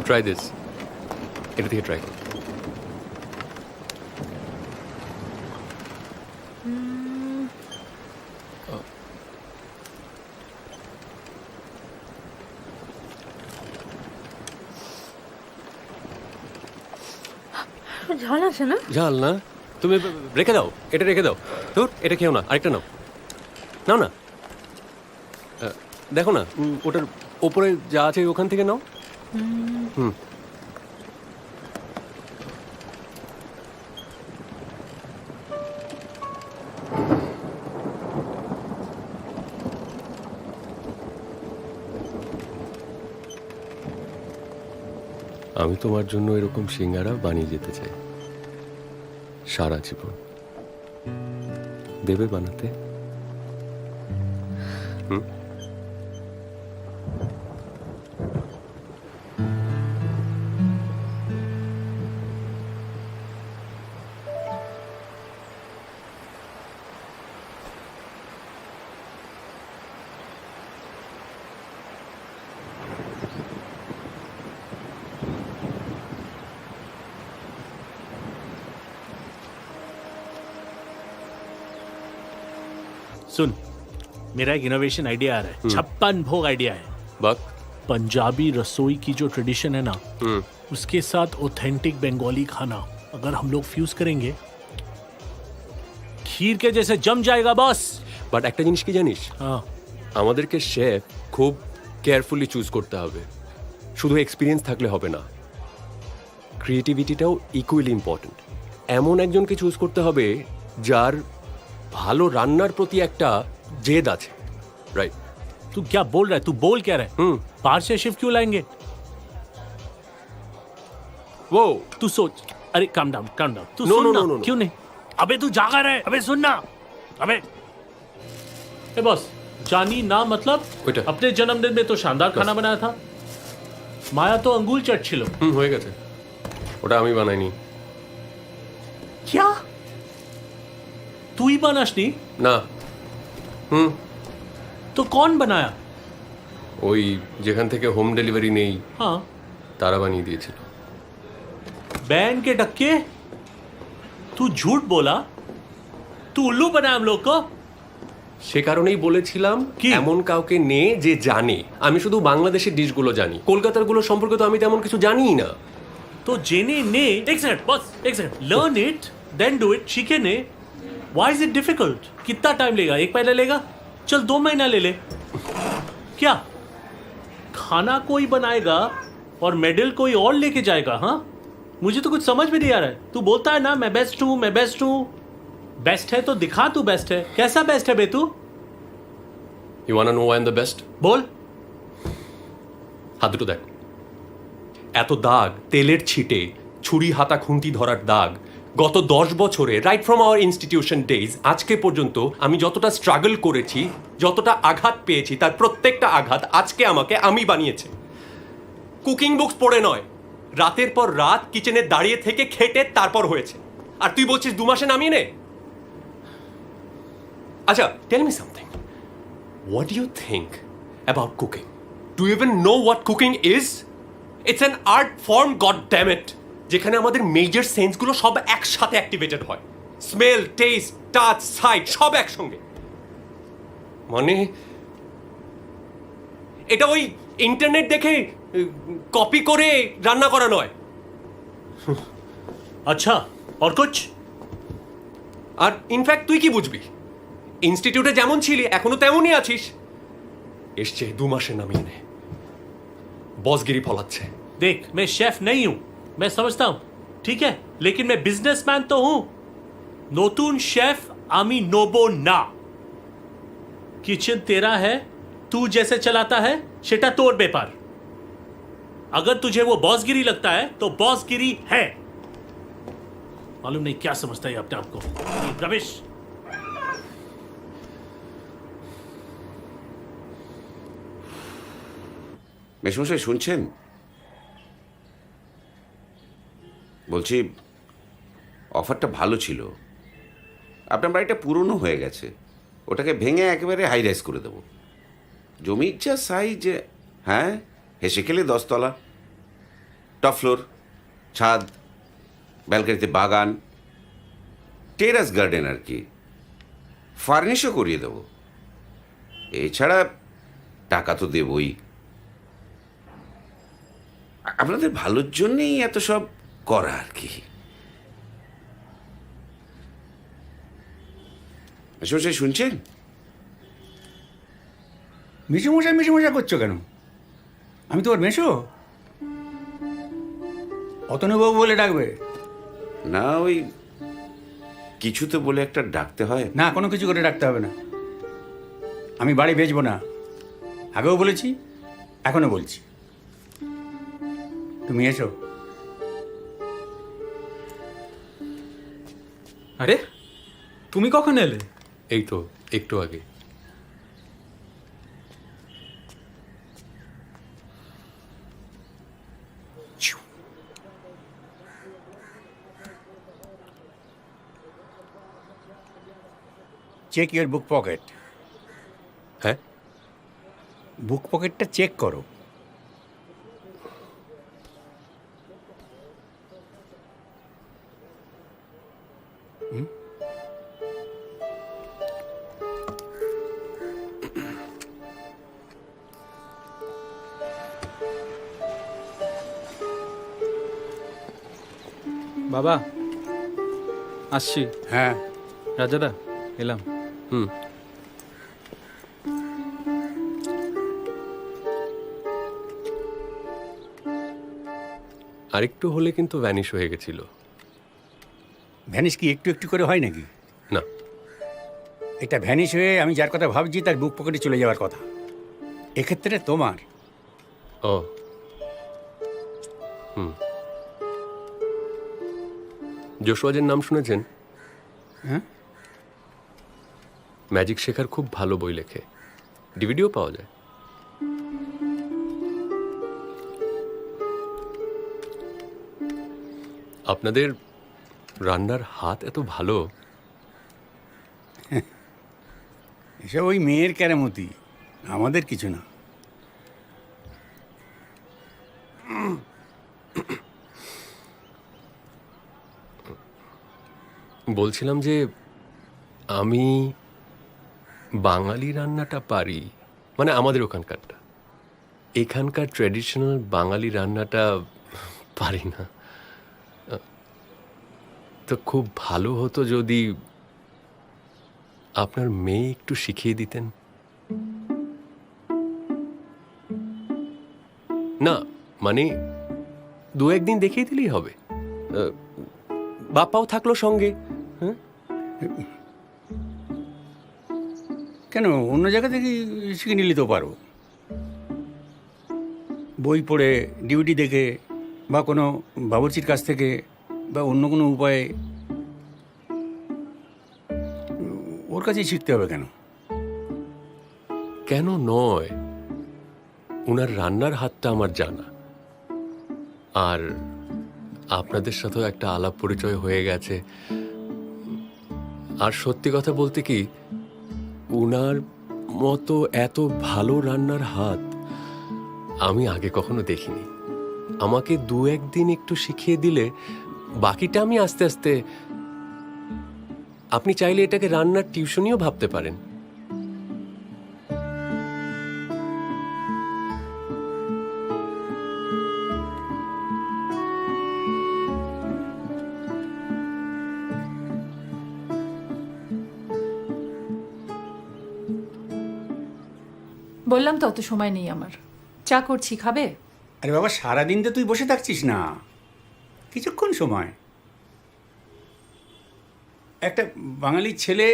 try this. এটা থেকে ট্রাই করো। ঝাল আছে না? ঝাল না? তুমি রেখে দাও, এটা রেখে দাও। তোর এটা খেও না, আরেকটা নাও। নাও না, দেখো না ওটার ওপরে যা আছে ওখান থেকে নাও। আমি তোমার জন্য এরকম সিঙ্গারা বানিয়ে যেতে চাই সারা জীবন। দেবে বানাতে? सुन, मेरा एक इनोवेशन आइडिया आ रहा है। 56 भोग आइडिया है। बक पंजाबी रसोई की जो ट्रेडिशन है ना, उसके साथ ऑथेंटिक बंगाली खाना अगर हम लोग फ्यूज करेंगे, खीर के जैसे जम जाएगा बॉस। বাট একটা জিনিস কি জানিস, हाँ, আমাদেরকে শেফ খুব কেয়ারফুলি চুজ করতে হবে। শুধু এক্সপিরিয়েন্স থাকলে হবে না, ক্রিয়েটিভিটিটাও ইকুয়ালি ইম্পর্ট্যান্ট। এমন একজনকে চুজ করতে হবে যার ভালো রান্নার প্রতি একটা জেদ আছে। রাইট? तू क्या बोल रहा है? तू बोल क्या रहा है? बाहर से शिफ्ट क्यों लाएंगे? वो तू सोच। अरे काम डाउन, काम डाउन। तू No, सुन no, ना। no, no, no. क्यों नहीं? अबे तू जागा रहे? अबे सुन ना। अबे ए बॉस, जानी ना मतलब ওইটা अपने जन्मदिन में तो शानदार खाना बनाया था। माया तो अंगूल चट छिलो। হয়ে গেছে, ওটা আমি বানাইনি। क्या? तू ही बनास नहीं? না। तो कौन बनाया? ওই যেখান থেকে হোম ডেলিভারি নেই हाँ তারা বানিয়ে দিয়েছিল। बैन के डक्के तू झूठ बोला तू उल्लू बना हम लोग को সে কারণেই বলেছিলাম কি? এমন কাউকে নে যে জানে। আমি শুধু বাংলাদেশের ডিশগুলো জানি, কলকাতার গুলো সম্পর্কে তো আমি তেমন কিছু জানিই না। तो जेने ने एक सेकंड बस एक second learn it then do it सीखे ने व्हाई इज इट डिफिकल्ट कितना टाइम लेगा 1 महीना लेगा चल 2 महीना ले ले क्या खाना कोई बनाएगा और मेडल कोई और लेके जाएगा हाँ मुझे तो कुछ समझ में नहीं आ रहा है तू बोलता है ना मैं बेस्ट हूँ बेस्ट है तो दिखा तू बेस्ट है कैसा बेस्ट है बे तू you want know I am the best? बोल হাত দুটো দেখ, এত দাগ, তেলের ছিটে, ছুরি হাতা খুন্তি ধরার দাগ, গত 10 বছরে right from our institution days আজকে পর্যন্ত আমি যতটা স্ট্রাগল করেছি, যতটা আঘাত পেয়েছি, তার প্রত্যেকটা আঘাত আজকে আমাকে আমি বানিয়েছে। কুকিং বুকস পড়ে নয়, রাতের পর রাত কিচেনে দাঁড়িয়ে থেকে খেটে তারপর হয়েছে। আর তুই বলছিস 2 মাসে নামিয়ে নে? আচ্ছা, tell me something, what do you think about cooking? Do you even know what cooking is? It's an art form, god damn it, যেখানে আমাদের মেজর সেন্সগুলো সব একসাথে অ্যাক্টিভেটেড হয়। স্মেল, টেস্ট, টাচ, সাইট সব একসঙ্গে। মানে এটা ওই ইন্টারনেট দেখে কপি করে রান্না করা নয়। अच्छा और कुछ আর ইনফ্যাক্ট তুই কি বুঝবি? ইনস্টিটিউটে যেমন ছিলি এখনো তেমনই আছিস। এসছে 2 মাসে নামিয়ে নে, বসগিরি ফলাচ্ছে। देख मैं शेफ नहीं हूं मैं समझता हूं ठीक है लेकिन मैं बिजनेसमैन तो हूं नतून शेफ आमी नोबो ना किचन तेरा है तू जैसे चलाता है सेटा तोर बेपार अगर तुझे वो बॉसगिरी लगता है तो बॉसगिरी है मालूम नहीं क्या समझता है अपने आप को ये रमेश মেশমশাই শুনছেন? বলছি অফারটা ভালো ছিল, আপনার বাড়িটা পুরনো হয়ে গেছে, ওটাকে ভেঙে একেবারে হাই রাইজ করে দেবো। জমির যা সাইজ, হ্যাঁ হেসে খেলে 10 তলা, টপ ফ্লোর, ছাদ, ব্যালকনিতে বাগান, টেরাস গার্ডেন আর কি, ফার্নিশও করিয়ে দেবো। এছাড়া টাকা তো দেবই, আপনাদের ভালোর জন্যেই এত সব করা আর কি। মেশমশাই শুনছেন? মিশমশাই করছো কেন? আমি তোমার মেশো? অতনুবাবু বলে ডাকবে না, ওই কিছু তো বলে একটা ডাকতে হয় না? কোনো কিছু করে ডাকতে হবে না। আমি বাড়ি বেচবো না, আগেও বলেছি এখনো বলছি। তুমি এসো। আরে তুমি কখন এলে? এই তো একটু আগে। Check your book pocket. হ্যাঁ, বুক পকেটটা চেক করো। বাবা আসছি। হ্যাঁ রাজাদা এলাম। আরেকটু হলে কিন্তু ভ্যানিশ হয়ে গেছিল। ভ্যানিশ কি একটু একটু করে হয় নাকি? না, এটা ভ্যানিশ হয়ে আমি যার কথা ভাবছি তার বুক পকেটে চলে যাওয়ার কথা। এক্ষেত্রে তোমার। ও জোশুয়াজের নাম শুনেছেন? হ্যাঁ, ম্যাজিক শেখার খুব ভালো বই লেখে, ডিভিডিও পাওয়া যায়। আপনাদের রান্নার হাত এত ভালো। এসব ওই মেয়ের কেরামতি, আমাদের কিছু না। বলছিলাম যে আমি বাঙালি রান্নাটা পারি, মানে আমাদের ওখানকারটা। এখানকার ট্র্যাডিশনাল বাঙালি রান্নাটা পারি না। তো খুব ভালো হতো যদি আপনার মেয়ে একটু শিখিয়ে দিতেন। না মানে দু একদিন দেখিয়ে দিলেই হবে, বাপ্পাও থাকলো সঙ্গে। হ্যাঁ, কেন অন্য জায়গা থেকে শিখে নিলে তো পারো, বই পড়ে, ডিউটি দেখে, বা কোনো বাবুর্চির কাছ থেকে, বা অন্য কোনো উপায়ে। ওর কাছেই শিখতে হবে কেন? কেন নয়, ওনার রান্নার হাতটা আমার জানা, আর আপনাদের সাথেও একটা আলাপ পরিচয় হয়ে গেছে। আর সত্যি কথা বলতে কি, ওনার মতো এত ভালো রান্নার হাত আমি আগে কখনো দেখিনি। আমাকে দু একদিন একটু শিখিয়ে দিলে বাকিটা আমি আস্তে আস্তে। আপনি চাইলে এটাকে রান্নার টিউশনিও ভাবতে পারেন। বললাম তো অত সময় নেই আমার। চা করছি, খাবে? আরে বাবা, সারাদিন তো তুই বসে থাকছিস না, কিছুক্ষণ সময়। একটা বাঙালি ছেলে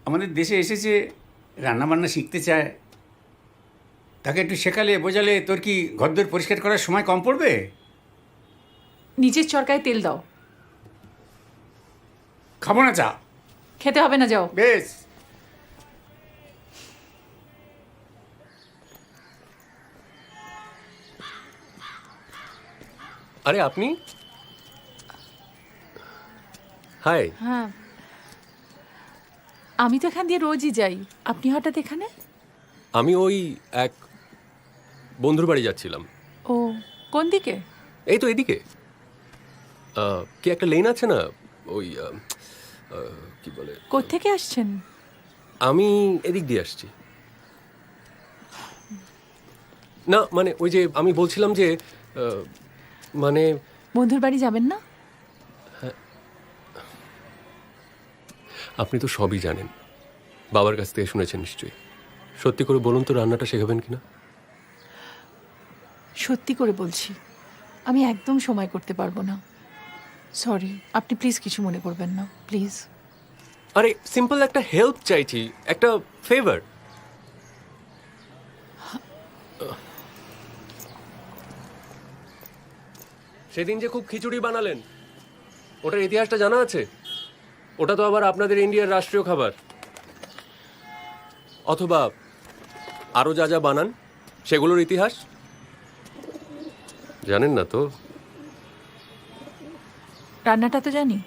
আমাদের দেশে এসেছে, রান্নাবান্না শিখতে চায়, তাকে একটু শেখালে বোঝালে তোর কি ঘরদোর পরিষ্কার করার সময় কম পড়বে? নিচের চরকায় তেল দাও। খাবো না চা। খেতে হবে না, যাও। বেশ। আরে আপনি? হাই। হ্যাঁ, আমি তো এখান দিয়ে রোজই যাই, আপনি হঠাৎ এখানে? আমি ওই এক বন্ধুর বাড়ি যাচ্ছিলাম। ও, কোন দিকে? এই তো এদিকে। কি একটা লেন আছে না, ওই কি বলে। কোত্থেকে আসছেন? আমি এদিক দিয়ে আসছি। না মানে ওই যে আমি বলছিলাম যে মানে বন্ধুর বাড়ি যাবেন না? আপনি তো সবই জানেন, বাবার কাছ থেকে শুনেছেন নিশ্চয়ই। সত্যি করে বলুন তো, রান্নাটা শেখাবেন কিনা? সত্যি করে বলছি, আমি একদম সময় করতে পারবো না। সরি, আপনি প্লিজ কিছু মনে করবেন না, প্লিজ। আরে সিম্পল একটা হেল্প চাইছি, একটা ফেভার। সেদিন যে খুব খিচুড়ি বানালেন, ওটার ইতিহাসটা জানা আছে? ওটা তো আবার আপনাদের ইন্ডিয়ার রাষ্ট্রীয় খাবার। অথবা আরো যা যা বানান সেগুলোর ইতিহাস জানেন না তো? রান্নাটা তো জানি,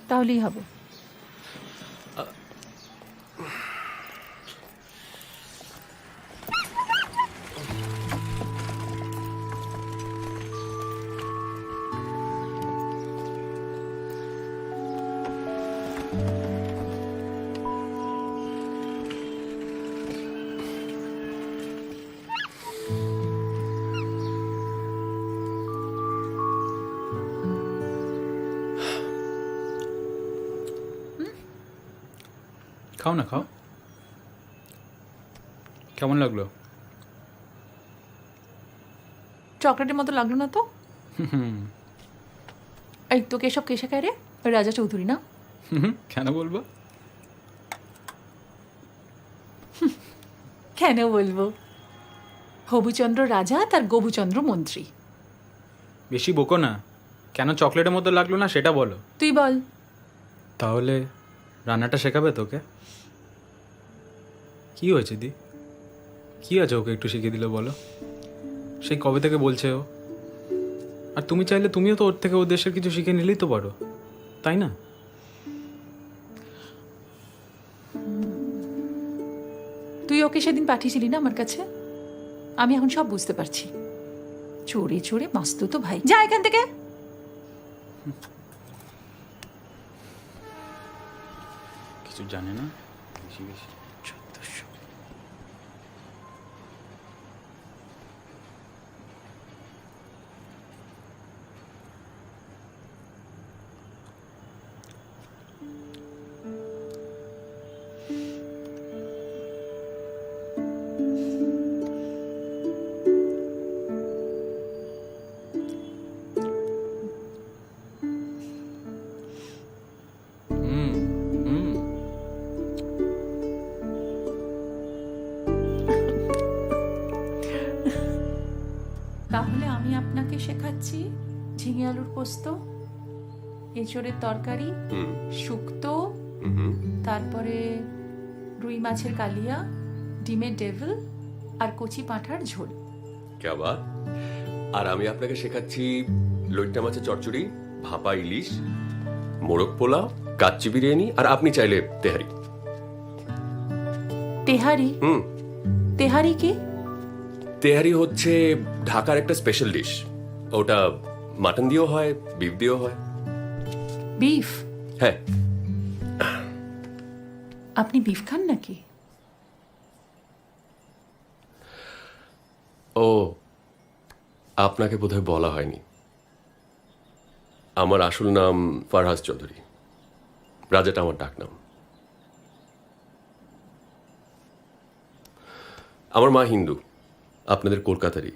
তাহলেই হবে। খাও না, খাও। কেমন লাগলো? চকলেটের মতো লাগলো না তো? এই তোকে এসব কে শেখায় রে? ওই রাজা চৌধুরী না? কেন বলবো? কেন বলবো? হবুচন্দ্র রাজা তার গবুচন্দ্র মন্ত্রী। বেশি বকো না। কেন চকলেটের মতো লাগলো না সেটা বলো। তুই বল। তাহলে রান্নাটা শেখাবে তোকে? কি হয়েছে দি? কি আছে ওকে একটু শিখিয়ে দিলে বলো? সেই কবে থেকে বলছে ও। আর তুমি চাইলে তুমিও তো ওর থেকে ওর দেশের কিছু শিখে নিলেই তো পারো, তাই না? তুই ওকে সেদিন পাঠিয়েছিলি না আমার কাছে? আমি এখন সব বুঝতে পারছি। চোরে চোরে বাঁচতো তো ভাই, যা এখান থেকে। কিছু জানে না বেশি বেশি। তাহলে আমি আপনাকে শেখাচ্ছি ঝিঙে আলুর পোস্ত, এঁচড়ের তরকারি, শুক্তো, তারপরে রুই মাছের কালিয়া, ডিমের ডেভিল আর কচি পাঁঠার ঝোল। ক্যা বাত। আর আমি আপনাকে শেখাচ্ছি লইট্টা মাছের চচ্চড়ি, ভাপা ইলিশ, মোরগ পোলাও, কাচ্চি বিরিয়ানি, আর আপনি চাইলে তেহারি। তেহারি? তেহারি কি? তেহারি হচ্ছে ঢাকার একটা স্পেশাল ডিশ। ওটা মাটন দিয়েও হয়, বিফ দিয়েও হয়। বিফ? হ্যাঁ। আপনি বিফ খান নাকি? ও, আপনাকে বোধহয় বলা হয়নি, আমার আসল নাম ফারহাজ চৌধুরী। রাজাটা আমার ডাক নাম। আমার মা হিন্দু, আপনাদের কলকাতারই।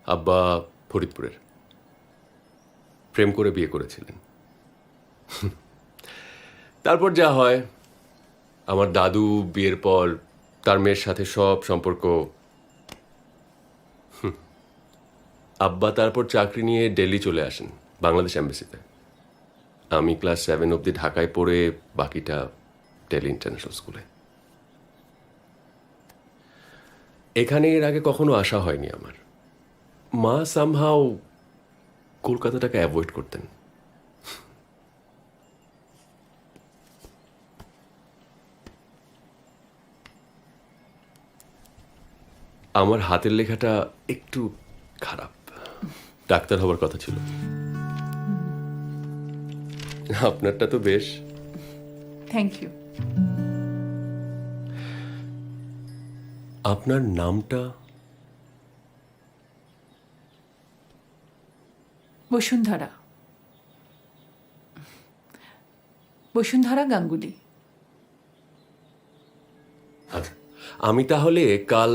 আব্বা ফরিদপুরের। প্রেম করে বিয়ে করেছিলেন। তারপর যা হয়, আমার দাদু বিয়ের পর তার মেয়ের সাথে সব সম্পর্ক। আব্বা তারপর চাকরি নিয়ে দিল্লি চলে আসেন, বাংলাদেশ এম্বাসিতে। আমি ক্লাস 7 অবধি ঢাকায় পড়ে, বাকিটা দিল্লি ইন্টারন্যাশনাল স্কুলে। এখানে এর আগে কখনো আসা হয়নি আমার। মা সামহাও কলকাতাটাকে অ্যাভয়েড করতেন। আমার হাতের লেখাটা একটু খারাপ, ডাক্তার হবার কথা ছিল। আপনারটা তো বেশ। Thank you. আপনার নামটা? বসুন্ধরা। বসুন্ধরা গাঙ্গুলি। আচ্ছা, আমি তাহলে কাল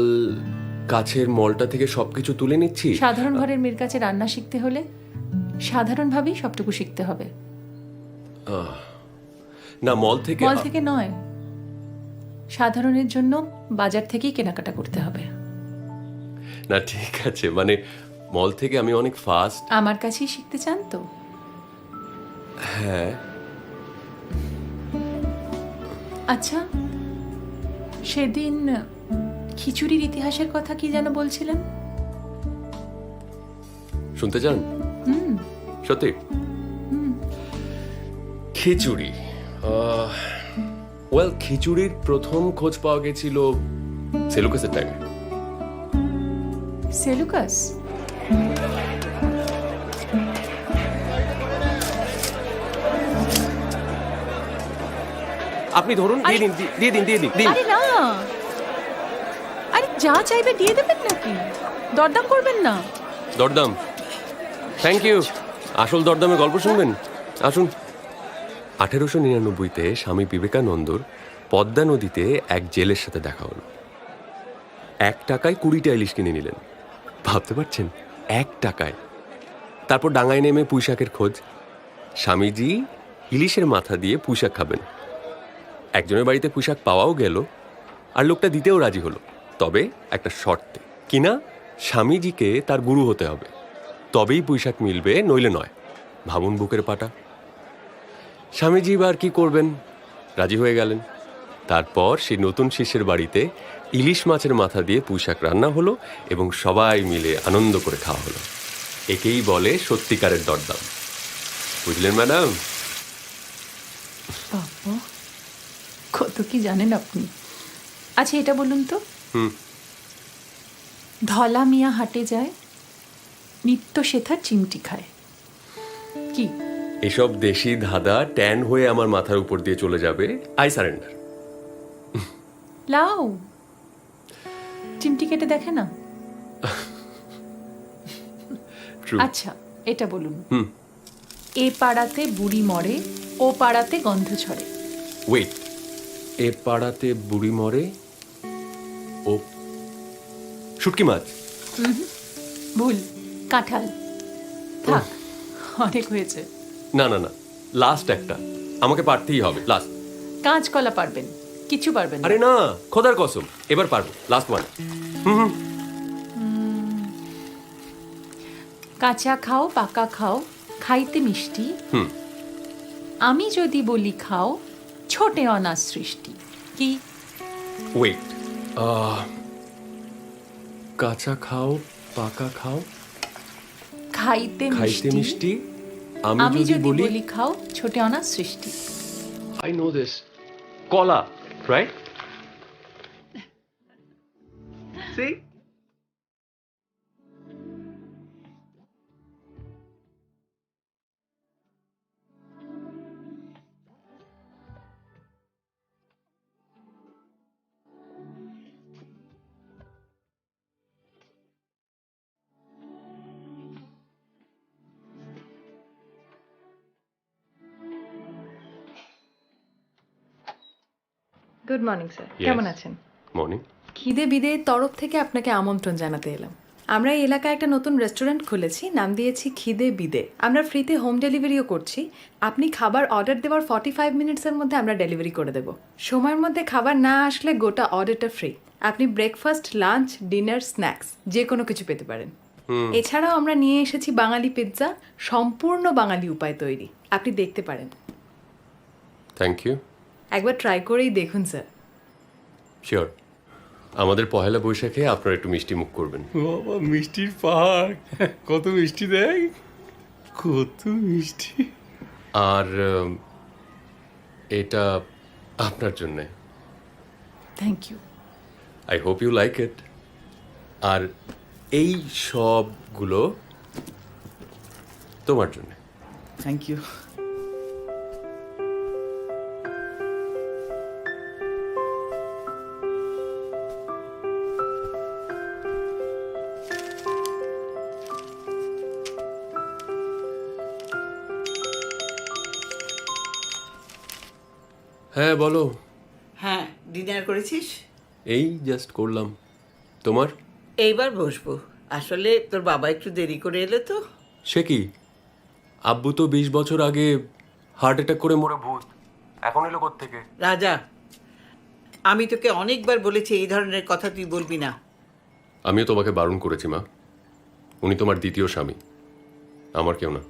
কাছের মলটা থেকে সবকিছু তুলে নিচ্ছি। সাধারণ ঘরের মেয়ের কাছে রান্না শিখতে হলে সাধারণভাবেই সবটুকু শিখতে হবে। না, মল থেকে। মল থেকে নয়, সাধারণের জন্য বাজার থেকেই কেনাকাটা করতে হবে। না ঠিক আছে, মানে মল থেকে আমি অনেক ফাস্ট। আমার কাছেই শিখতে চান তো? হ্যাঁ। আচ্ছা, সেদিন খিচুড়ির ইতিহাসের কথা কি যেন বলছিলেন? শুনতে চান? সত্যি? খিচুড়ি, ওয়েল, খিচুড়ির প্রথম খোঁজ পাওয়া গেছিল সেলুকাসের টাইমে। সেলুকাস? আপনি ধরুন, দিয়ে দিন, দিয়ে দিন, দিয়ে দিন। আরে না, আরে যা চাইবে দিয়ে দেবেন নাকি? দরদাম করবেন না? দরদাম? Thank you. আসল দরদামে গল্প শুনবেন? আসুন। 1899-তে স্বামী বিবেকানন্দর পদ্মা নদীতে এক জেলের সাথে দেখা হলো। 1 টাকায় 20টা ইলিশ কিনে নিলেন। ভাবতে পারছেন? 1 টাকায়। তারপর ডাঙায় নেমে পুঁইশাকের খোঁজ। স্বামীজি ইলিশের মাথা দিয়ে পুঁইশাক খাবেন। একজনের বাড়িতে পুঁইশাক পাওয়াও গেল, আর লোকটা দিতেও রাজি হলো, তবে একটা শর্তে। কিনা, স্বামীজিকে তার গুরু হতে হবে, তবেই পুঁইশাক মিলবে, নইলে নয়। ভাবুন বুকের পাটা। স্বামীজি এবার কি করবেন? রাজি হয়ে গেলেন। তারপর সেই নতুন শিষ্যের বাড়িতে ইলিশ মাছের মাথা দিয়ে পুঁইশাক রান্না হলো এবং সবাই মিলে আনন্দ করে খাওয়া হলো। একেই বলে সত্যিকারের দরদাম। বুঝলেন ম্যাডাম? বাবা, কত কি জানেন আপনি। আচ্ছা, এটা বলুন তো, ধলা মিয়া হাটে যায়, নিত্য সেথা চিমটি খায়। কি এসব দেশি ধাঁধা ট্যান হয়ে আমার মাথার উপর দিয়ে চলে যাবে। I surrender. লাও, চিমটি কেটে দেখে না। আচ্ছা, এটা বলুন। এ পাড়াতে বুড়ি মরে, ও পাড়াতে গন্ধ ছড়ে। ওয়েট, এ পাড়াতে বুড়ি মরে, ও শুটকি মাছ। ভুল, কাঁঠাল। থাক, অনেক হয়েছে। না না না, লাস্ট একটা আমাকে পারতেই হবে। লাস্ট। কাঁচকলা পারবেন, কিছু পারবেন না। আরে না, খোদার কসম, এবার পারবো। Last one. কাঁচা খাও, পাকা খাও, খাইতে মিষ্টি। আমি যদি বলি খাও, ছোটে অনার সৃষ্টি। কি? ওয়েট, কাঁচা খাও, পাকা খাও, খাইতে খাইতে মিষ্টি। আমি যদি বলি খাও, ছোটে অনার সৃষ্টি। I know this. কলা, right? See? Good morning sir, কেমন আছেন? মর্নিং। খিদে বিদের তরফ থেকে আপনাকে আমন্ত্রণ জানাতে এলাম। আমরা এই এলাকায় একটা নতুন রেস্টুরেন্ট খুলেছি, নাম দিয়েছি খিদে বিদে। আমরা ফ্রিতে হোম ডেলিভারিও করছি। আপনি খাবার অর্ডার দেওয়ার 45 মিনিটসের মধ্যে আমরা ডেলিভারি করে দেব। সময়ের মধ্যে খাবার না আসলে গোটা অর্ডারটা ফ্রি। আপনি ব্রেকফাস্ট, লাঞ্চ, ডিনার, স্ন্যাক্স যে কোনো কিছু পেতে পারেন। এছাড়াও আমরা নিয়ে এসেছি বাঙালি পিৎজা, সম্পূর্ণ বাঙালি উপায় তৈরি। আপনি দেখতে পারেন। Thank you. একবার ট্রাই করেই দেখুন স্যার। শিওর। আমাদের পহেলা বৈশাখে আপনারা একটু মিষ্টি মুখ করবেন। বাবা, মিষ্টির পাহাড়! কত মিষ্টি দেখ, কত মিষ্টি। আর এটা আপনার জন্যে। Thank you. I hope you like it. আর এই সবগুলো তোমার জন্য। Thank you. হ্যাঁ বলো। হ্যাঁ, ডিনার করেছিস? এই জাস্ট করলাম। তোমার? এইবার বসবো। আসলে তোর বাবা একটু দেরি করে এলো তো। সে কি? আব্বু তো 20 বছর আগে হার্ট অ্যাটাক করে মরে ভূত। এখন এলো কোত্থেকে? রাজা, আমি তোকে অনেকবার বলেছি এই ধরনের কথা তুই বলবি না। আমিও তোমাকে বারণ করেছি মা। উনি তোমার দ্বিতীয় স্বামী, আমার কেউ না।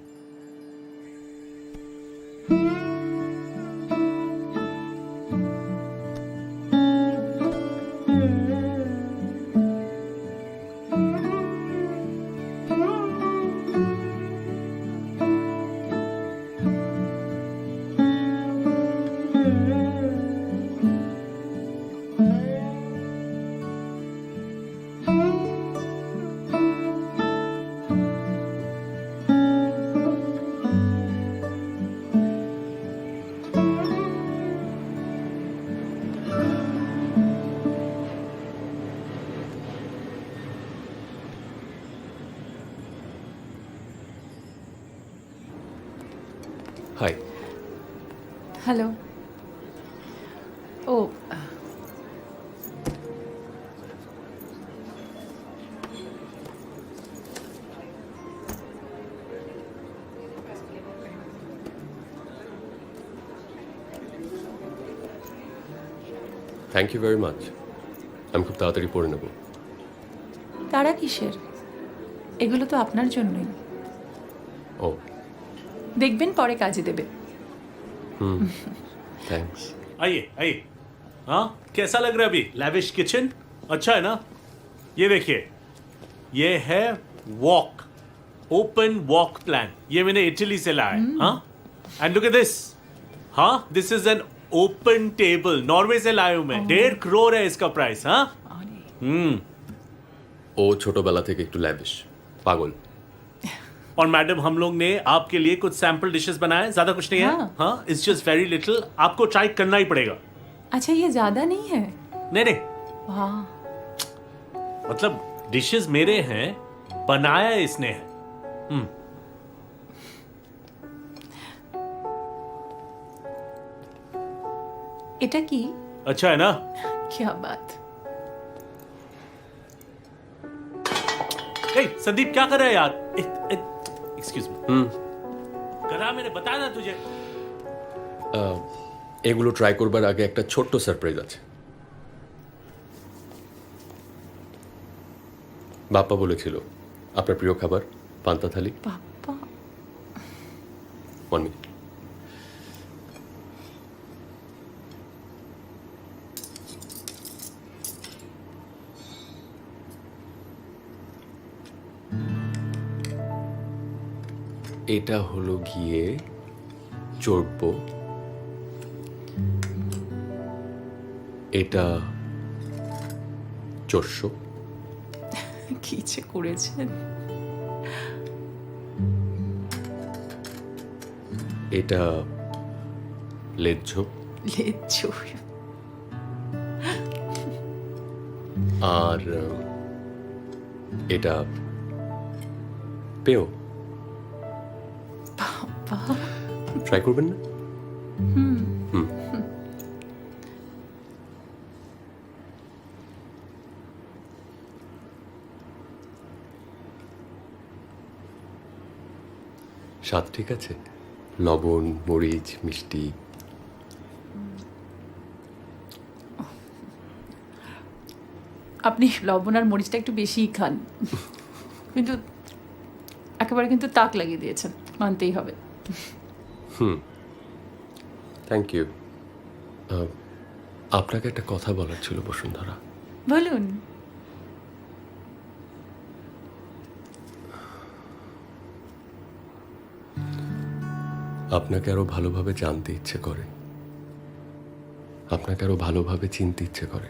হাই। হ্যালো। ও, থ্যাংক ইউ ভেরি মাচ। আমি খুব তাড়াতাড়ি পড়ে নেব। তারা কিসের? এগুলো তো আপনার জন্যই। ও, দেখবেন পরে কাজে দেবে। थैंक्स। आइए आइए। हाँ, कैसा लग रहा है अभी लैविश किचन? अच्छा है ना? ये देखिए, ये है वॉक, ओपन वॉक प्लान। ये मैंने इटली से लाया है। हाँ, एंड लुक एट दिस। हाँ, this is an open table, Norway से लाया हूं मैं। 1.5 करोड़ है इसका प्राइस। हाँ। ও ছোটবেলা থেকে একটু ল্যাভিশ, পাগল। और मैडम हम लोग ने आपके लिए कुछ सैंपल डिशेस बनाए, ज्यादा कुछ नहीं है। हाँ। हाँ, इट्स जस्ट वेरी लिटिल, आपको ट्राई करना ही पड़ेगा। अच्छा ये ज्यादा नहीं है? नहीं नहीं, वाह, मतलब डिशेस मेरे हैं, बनाया इसने है। এটা কি? अच्छा है ना? क्या बात। ए, संदीप क्या कर रहा है यार? Excuse me. करा मैंने बताया ना तुझे। এগুলো ট্রাই করবার আগে একটা ছোট্ট সারপ্রাইজ আছে। বাপ্পা বলেছিল আপনার প্রিয় খাবার পান্তা থালি। বাপ্পা? 1 মিনিট। এটা হলো গিয়ে চর্ব, এটা চর্ষ, কি যে করেছেন। এটা লেজ্জ, লেজ্জো। আর এটা পেও। বাবা। ট্রাই করবেন না? হুম। স্বাদ ঠিক আছে? লবণ, মরিচ, মিষ্টি? আপনি লবণ আর মরিচটা একটু বেশিই খান, কিন্তু একেবারে কিন্তু তাক লাগিয়ে দিয়েছেন, মানতেই হবে। Thank you. আপনাকে একটা কথা বলার ছিল বসুন্ধরা। বলুন। আপনাকে আরো ভালোভাবে জানতে ইচ্ছে করে, আপনাকে আরো ভালোভাবে চিনতে ইচ্ছে করে।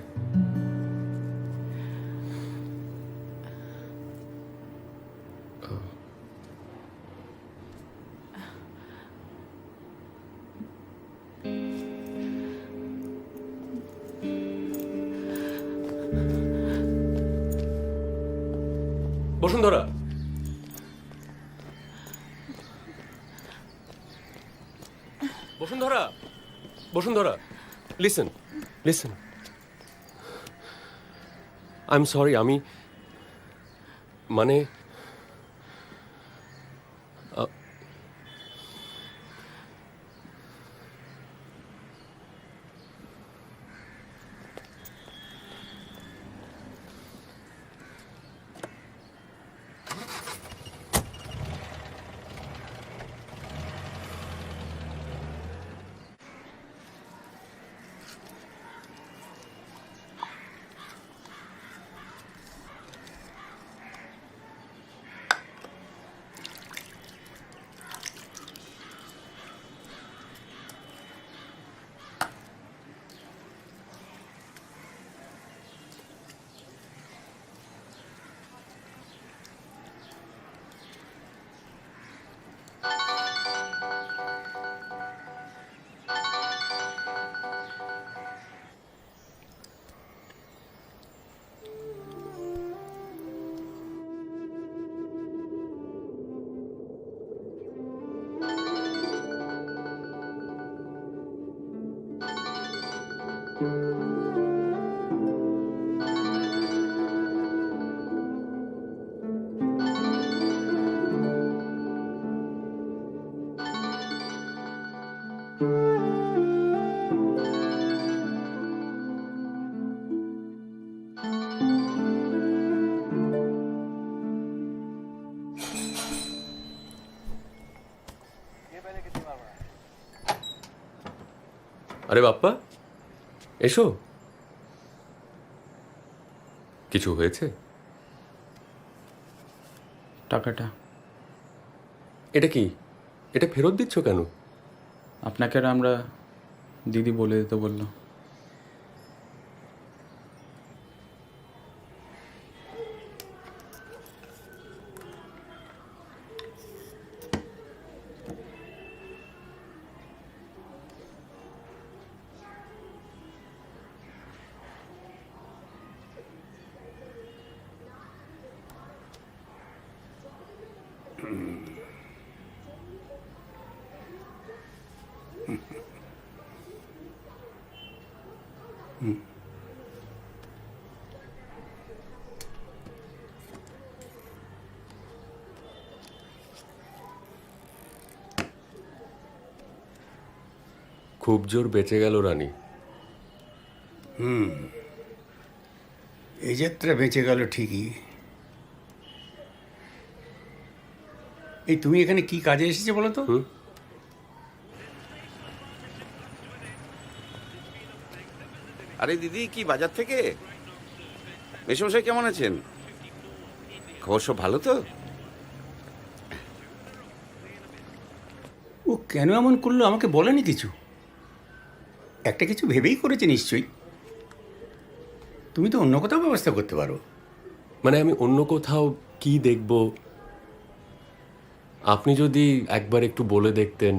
Bashundhara, Bashundhara, Bashundhara, listen listen. I am sorry, আমি মানে আরে বাপ্পা, এসো। কিছু হয়েছে? টাকাটা। এটা কি? এটা ফেরত দিচ্ছ কেন? আপনাকে আর আমরা দিদি বলে দিতে বললো। খুব জোর বেঁচে গেল রানী। এই যাত্রা বেঁচে গেল ঠিকই। এই তুমি এখানে কি কাজে এসেছো বলো তো? আরে দিদি, কি বাজার থেকে? মেসমশাই কেমন আছেন? খবর সব ভালো তো? ও কেন এমন করলো আমাকে বলেনি কিছু? একটা কিছু ভেবেই করেছে নিশ্চয়ই। তুমি তো অন্য কোথাও ব্যবস্থা করতে পারো। মানে আমি অন্য কোথাও কি দেখব, আপনি যদি একবার একটু বলে দেখতেন।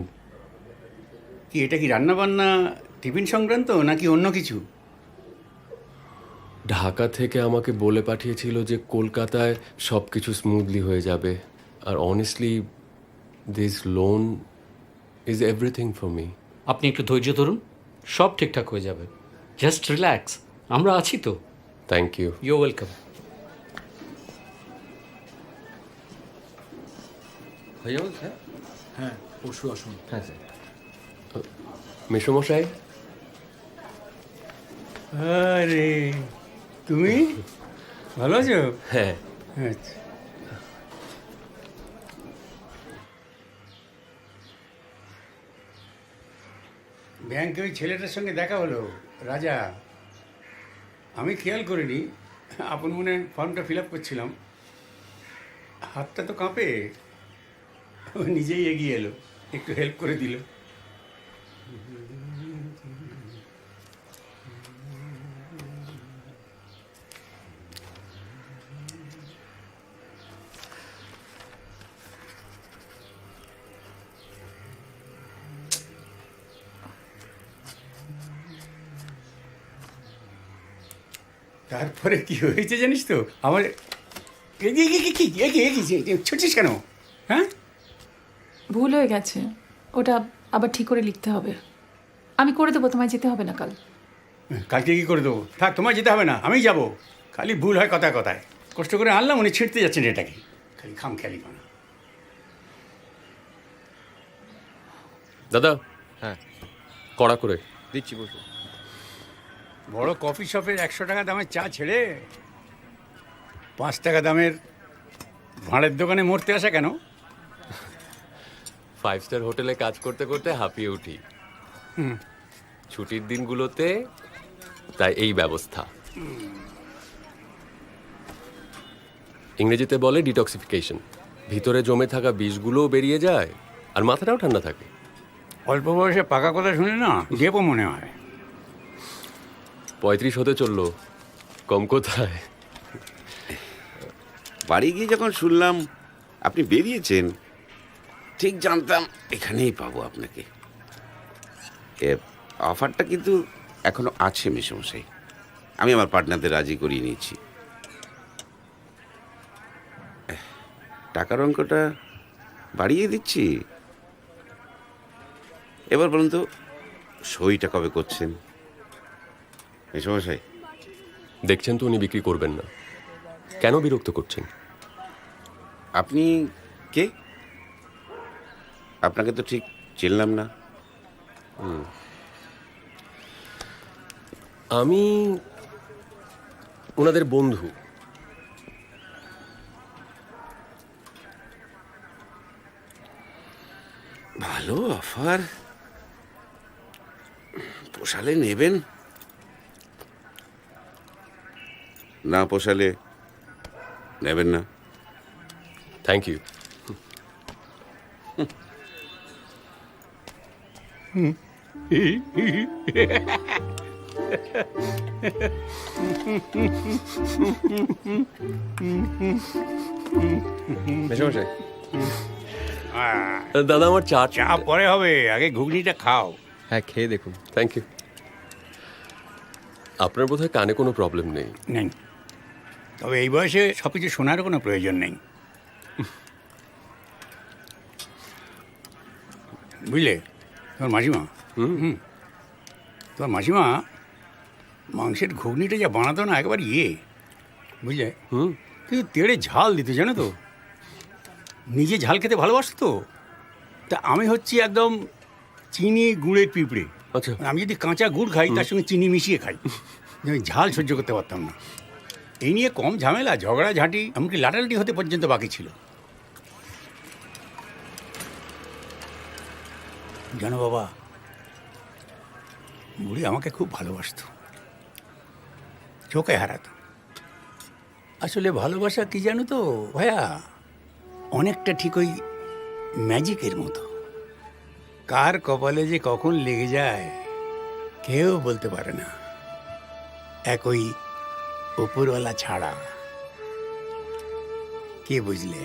কি এটা কি রান্না বান্না টিফিন সংক্রান্ত নাকি অন্য কিছু? ঢাকা থেকে আমাকে বলে পাঠিয়েছিল যে কলকাতায় সব কিছু স্মুথলি হয়ে যাবে, আর honestly this loan is everything for me. আপনি একটু ধৈর্য ধরুন, সব ঠিকঠাক হয়ে যাবে। জাস্ট রিল্যাক্স, আমরা আছি তো। Thank you. You welcome. হয়ে যাবে স্যার? হ্যাঁ, পরশু আসুন। হ্যাঁ স্যার। মেসমশাই, আরে তুমি ভালো আছো? হ্যাঁ। আচ্ছা, ব্যাংকে ওই ছেলেটার সঙ্গে দেখা হলো, রাজা। আমি খেয়াল করিনি, আপন মনে ফর্মটা ফিল আপ করছিলাম, হাতটা তো কাঁপে। ও নিজেই এগিয়ে এলো, একটু হেল্প করে দিল। তারপরে কি হয়েছে জানিস তো? আমার ছুটছিস কেন? হ্যাঁ, ভুল হয়ে গেছে, ওটা আবার ঠিক করে লিখতে হবে। আমি করে দেবো, তোমায় যেতে হবে না কাল। কালকে কি করে দেবো? থাক, তোমার যেতে হবে না, আমি যাব। খালি ভুল হয় কথায় কথায়। কষ্ট করে আনলাম, উনি ছিঁড়তে যাচ্ছেন এটাকে, খালি খাম খেয়ালি বানা। দাদা। হ্যাঁ, কড়া করে দিচ্ছি, বসুন। বড় কফি শপের 100 টাকা দামের চা ছেড়ে 5 টাকা দামের ভাঁড়ের দোকানে মরতে আসা কেন? 5 স্টার হোটেলে কাজ করতে করতে হাঁপিয়ে উঠি ছুটির দিনগুলোতে, তাই এই ব্যবস্থা। ইংরেজিতে বলে ডিটক্সিফিকেশন। ভিতরে জমে থাকা বিষগুলোও বেরিয়ে যায়, আর মাথাটাও ঠান্ডা থাকে। অল্প বয়সে পাকা কথা শুনে না গেপো মনে হয়। 35 হতে চললো, কম কোথায়। বাড়ি গিয়ে যখন শুনলাম আপনি বেরিয়েছেন, ঠিক জানতাম এখানেই পাবো আপনাকে। অফারটা কিন্তু এখনো আছে মেসমশাই, আমি আমার পার্টনারদের রাজি করিয়ে নিয়েছি। টাকার অঙ্কটা বাড়িয়ে দিচ্ছি। এবার বলুন তো, সইটা কবে করছেন মেসমশাই? দেখছেন তো উনি বিক্রি করবেন না, কেন বিরক্ত করছেন? আপনি কে? আপনাকে তো ঠিক চিনলাম না। আমি ওনাদের বন্ধু। ভালো অফার, পোষালে নেবেন, না পোষালে নেবেন না। Thank you. মেসমশাই, দাদা আমার চা। চা পরে হবে, আগে ঘুগনিটা খাও। হ্যাঁ, খেয়ে দেখুন। Thank you. আপনার বোধহয় কানে কোনো প্রবলেম নেই? নেই, তবে এই বয়সে সব কিছু শোনার কোনো প্রয়োজন নেই, বুঝলে? তোমার মাসিমা, তোমার মাসিমা মাংসের ঘুগনিটা যা বানাতো না, একবার বুঝলে, কিন্তু তেড়ে ঝাল দিত, জানো তো। নিজে ঝাল খেতে ভালোবাসতো, তা আমি হচ্ছি একদম চিনি গুড়ের পিঁপড়ে। আচ্ছা। আমি যদি কাঁচা গুড় খাই তার সঙ্গে চিনি মিশিয়ে খাই, আমি ঝাল সহ্য করতে পারতাম না। এই নিয়ে কম ঝামেলা, ঝগড়াঝাঁটি, এমনকি লাটালাটি হতে পর্যন্ত বাকি ছিল। জানো বাবা, বুড়ি আমাকে খুব ভালোবাসতো, চোখে হারাতো। আসলে ভালোবাসা কি জানো তো ভাইয়া, অনেকটা ঠিক ওই ম্যাজিকের মতো। কার কপালে যে কখন লেগে যায় কেউ বলতে পারে না, এক ওই উপরওয়ালা ছাড়া। কে বুঝলে?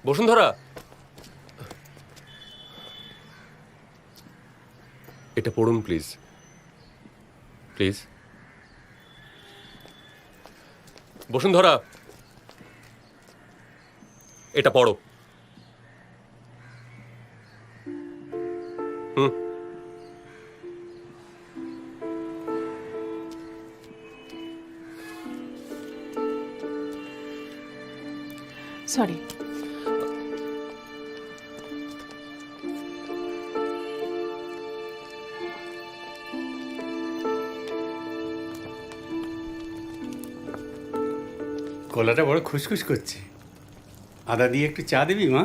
বসুন্ধরা, এটা পড়ুন প্লিজ, প্লিজ। বসুন্ধরা, এটা পড়ো। হুম। সরি। গলাটা বড় খুসখুস করছে, আদা দিয়ে একটু চা দিবি মা?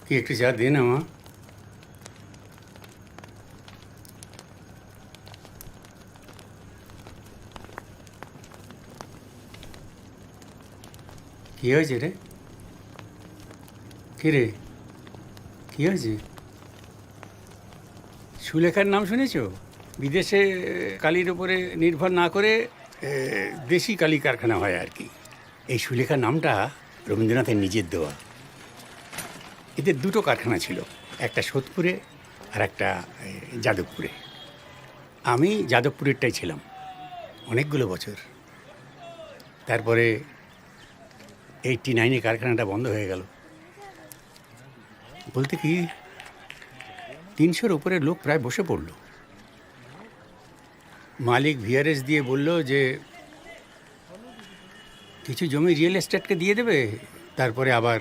কি একটু চা দে না মা। কি হয়েছে রে? কি রে, কি হয়েছে? সুলেখার নাম শুনেছ? বিদেশে কালির উপরে নির্ভর না করে দেশি কালি কারখানা হয় আর কি। এই সুলেখার নামটা রবীন্দ্রনাথের নিজের দেওয়া। এদের দুটো কারখানা ছিল, একটা সোদপুরে আর একটা যাদবপুরে। আমি যাদবপুরেরটাই ছিলাম অনেকগুলো বছর। তারপরে 89-এ কারখানাটা বন্ধ হয়ে গেল। বলতে কি 300-র উপরে লোক প্রায় বসে পড়ল। মালিক ভিআরএস দিয়ে বলল যে কিছু জমি রিয়েল এস্টেটকে দিয়ে দেবে, তারপরে আবার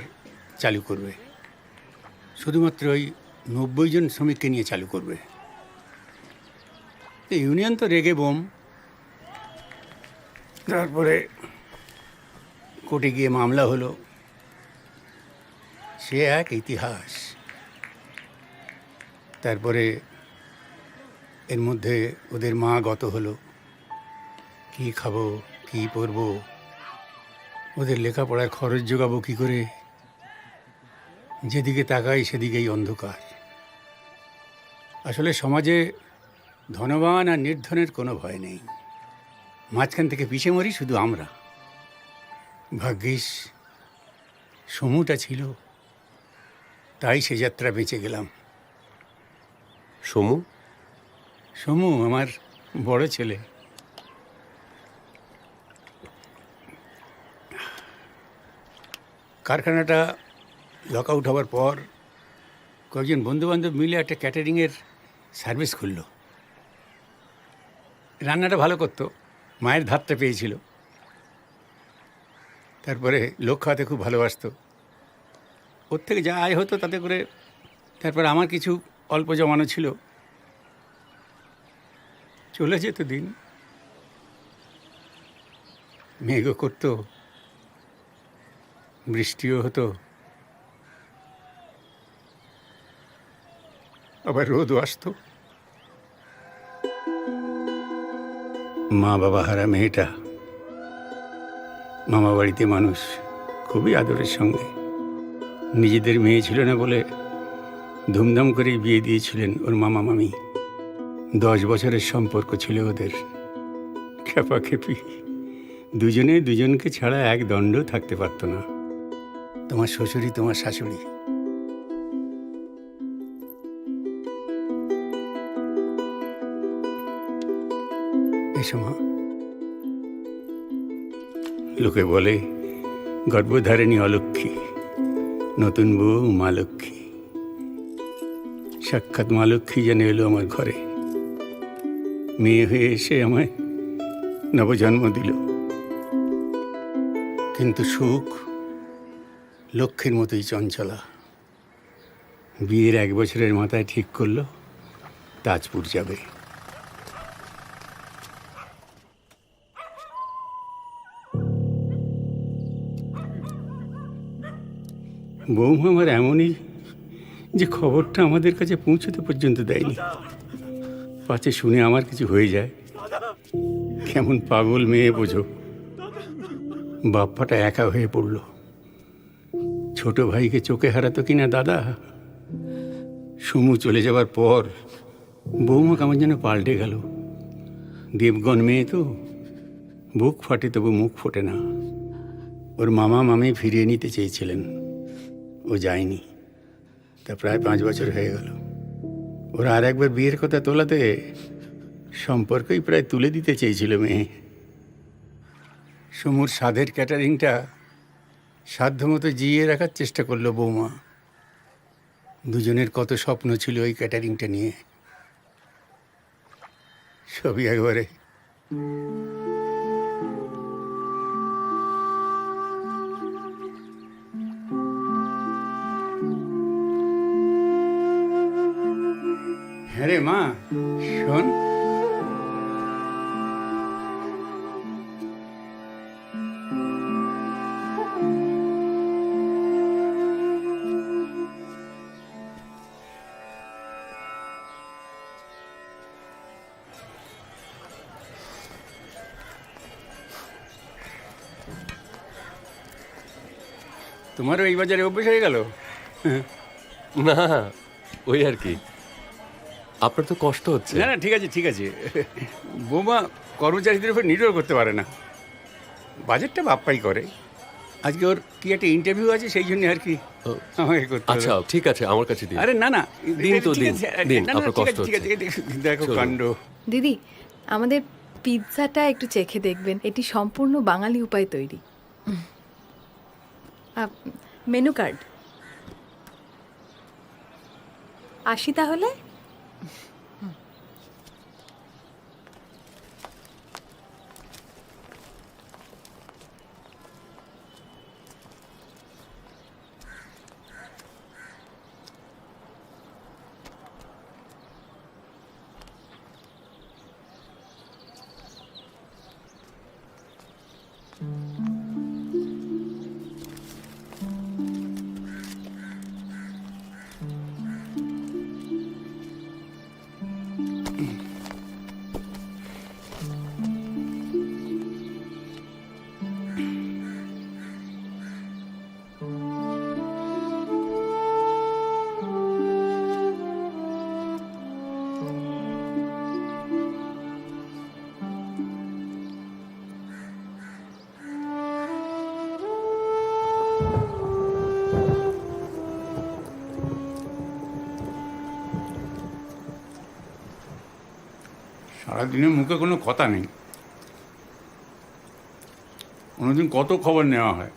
চালু করবে। শুধুমাত্র ওই 90 জন শ্রমিককে নিয়ে চালু করবে। ইউনিয়ন তো রেগে বোম। তারপরে কোর্টে গিয়ে মামলা হলো, সে এক ইতিহাস। তারপরে এর মধ্যে ওদের মা গত হলো। কি খাবো, কি পরবো, ওদের লেখাপড়ার খরচ জোগাবো কি করে? যেদিকে তাকাই সেদিকেই অন্ধকার। আসলে সমাজে ধনবান আর নির্ধনের কোনো ভয় নেই। মাঝখান থেকে পিছিয়ে মরি শুধু আমরা। ভাগ্যিস সমুটা ছিল, তাই সে যাত্রা বেঁচে গেলাম। সমু? সমু আমার বড় ছেলে। কারখানাটা লক আউট হওয়ার পর কয়েকজন বন্ধুবান্ধব মিলে একটা ক্যাটারিংয়ের সার্ভিস খুলল। রান্নাটা ভালো করতো, মায়ের ধাতটা পেয়েছিল। তারপরে লোক খাওয়াতে খুব ভালোবাসতো। ওর থেকে যা আয় হতো তাতে করে তারপর আমার কিছু অল্প জমানো ছিল, চলে যেত দিন। মেঘও করতো, বৃষ্টিও হতো, আবার রোদও আসতো। মা বাবা হারা মেয়েটা মামা বাড়িতে মানুষ খুবই আদরের সঙ্গে। নিজেদের মেয়ে ছিল না বলে ধুমধাম করে বিয়ে দিয়েছিলেন ওর মামা মামি। 10 বছরের সম্পর্ক ছিল ওদের, খেপাখেপি। দুজনে দুজনকে ছাড়া এক দণ্ড থাকতে পারতো না। তোমার শ্বশুরই তোমার শাশুড়ি। এসো মা। লোকে বলে গর্ভধারিণী অলক্ষ্মী, নতুন বউ মা লক্ষ্মী। সাক্ষাৎ মা লক্ষ্মী যেন এলো আমার ঘরে, মেয়ে হয়ে এসে আমায় নবজন্ম দিল। কিন্তু সুখ লক্ষ্মীর মতোই চঞ্চলা। বিয়ের 1 বছরের মাথায় ঠিক করলো তাজপুর যাবে। বৌমা আমার এমনই যে খবরটা আমাদের কাছে পৌঁছতে পর্যন্ত দেয়নি। পাছে শুনে আমার কিছু হয়ে যায়। কেমন পাগল মেয়ে বোঝো। বাপ্পাটা একা হয়ে পড়ল। ছোট ভাইকে চোখে হারাতো কিনা দাদা। সমু চলে যাবার পর বৌমা কেমন যেন পাল্টে গেল। দেবগণ মেয়ে তো, বুক ফাটে তবু মুখ ফোটে না। ওর মামা মামি ফিরিয়ে নিতে চেয়েছিলেন, ও যায়নি। তা প্রায় 5 বছর হয়ে গেল। ওরা আর একবার বিয়ের কথা তোলাতে সম্পর্কই প্রায় তুলে দিতে চেয়েছিল মেয়ে। সমুর স্বাদের ক্যাটারিংটা সাধ্যমতো জিইয়ে রাখার চেষ্টা করলো বৌমা। দুজনের কত স্বপ্ন ছিল ওই ক্যাটারিংটা নিয়ে, সবই একবারে হ্যাঁ রে মা, শোন। তোমারও এই বাজারে অভ্যেস হয়ে গেল? না, ওই আর কি। আপনার তো কষ্ট হচ্ছে। না না, ঠিক আছে ঠিক আছে। বৌমা কর্মচারীদের উপর নির্ভর করতে পারে না, বাজেটটা বাপ্পাই করে। আজকে ওর কি একটা ইন্টারভিউ আছে, সেই জন্য আর কি আমাকে করতে হবে। আচ্ছা ঠিক আছে, আমার কাছে দিন। আরে না না, দিন তো, ঠিক দিন আছে, দিন, না, না, আপনার ঠিক কষ্ট আছে, ঠিক আছে, হচ্ছে। দেখো চলুন। কাণ্ড। দিদি, আমাদের পিৎজাটা একটু চেখে দেখবেন। এটি সম্পূর্ণ বাঙালি উপায়ে তৈরি। মেনু কার্ড আসি তাহলে। সারাদিনের মুখে কোনো কথা নেই। কোনোদিন কত খবর নেওয়া হয়।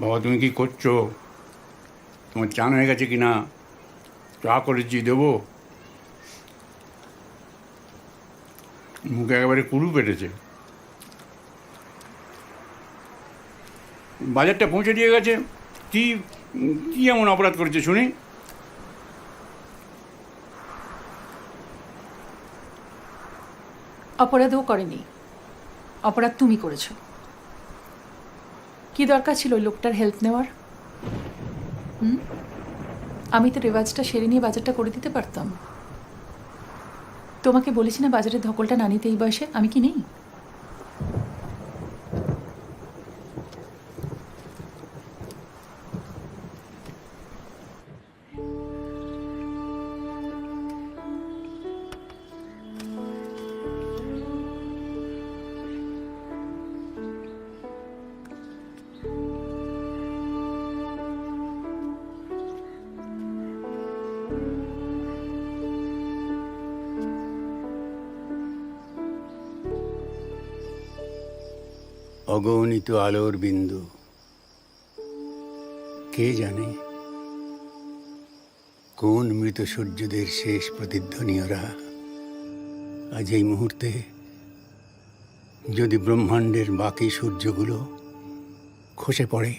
বাবা তুমি কি করছো, তোমার চান হয়ে গেছে কিনা, চা করেছি দেবো। মুখে একেবারে কুড়ু পেটেছে। বাজারটা পৌঁছে দিয়ে গেছে, কি কি এমন অপরাধ করেছে শুনি? অপরাধও করেনি, অপরাধ তুমি করেছো। কি দরকার ছিল ওই লোকটার হেল্প নেওয়ার? আমি তো রেওয়াজটা সেরে নিয়ে বাজারটা করে দিতে পারতাম। তোমাকে বলেছি না বাজারের ধকলটা না নিতে এই বয়সে? আমি কি নেই? অগণিত আলোর বিন্দু। কে জানে কোন মৃত সূর্যদের শেষ প্রতিধ্বনি ওরা। আজ এই মুহূর্তে যদি ব্রহ্মাণ্ডের বাকি সূর্যগুলো খসে পড়ে,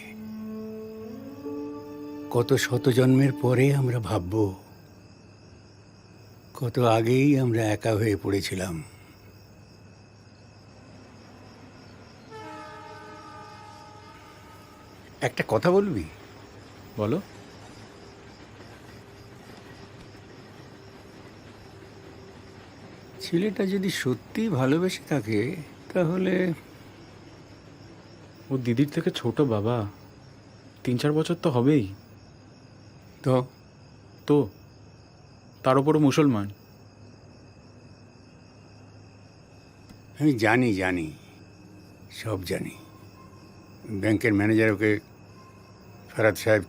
কত শত জন্মের পরে আমরা ভাবব কত আগেই আমরা একা হয়ে পড়েছিলাম। একটা কথা বলবি? বলো। ছেলেটা যদি সত্যি ভালোবেসে থাকে তাহলে ও দিদির থেকে ছোট বাবা, 3-4 বছর তো হবেই। তো তো তার উপরও মুসলমান। আমি জানি জানি সব জানি। ব্যাংকের ম্যানেজার ওকে ফেরাত সাহেব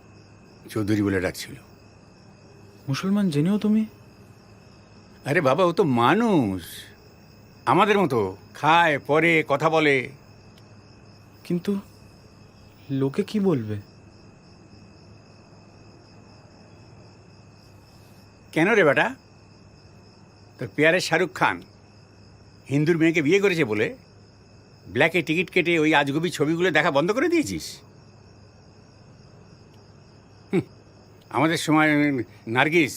চৌধুরী বলে ডাকছিল। মুসলমান জেনেও তুমি? আরে বাবা, ও তো মানুষ আমাদের মতো, খায় পরে কথা বলে। কিন্তু লোকে কি বলবে? কেন রে বেটা? তোর পেয়ারের শাহরুখ খান হিন্দুর মেয়েকে বিয়ে করেছে বলে ব্ল্যাকে টিকিট কেটে ওই আজগুবি ছবিগুলো দেখা বন্ধ করে দিয়েছিস? আমাদের সময় নার্গিস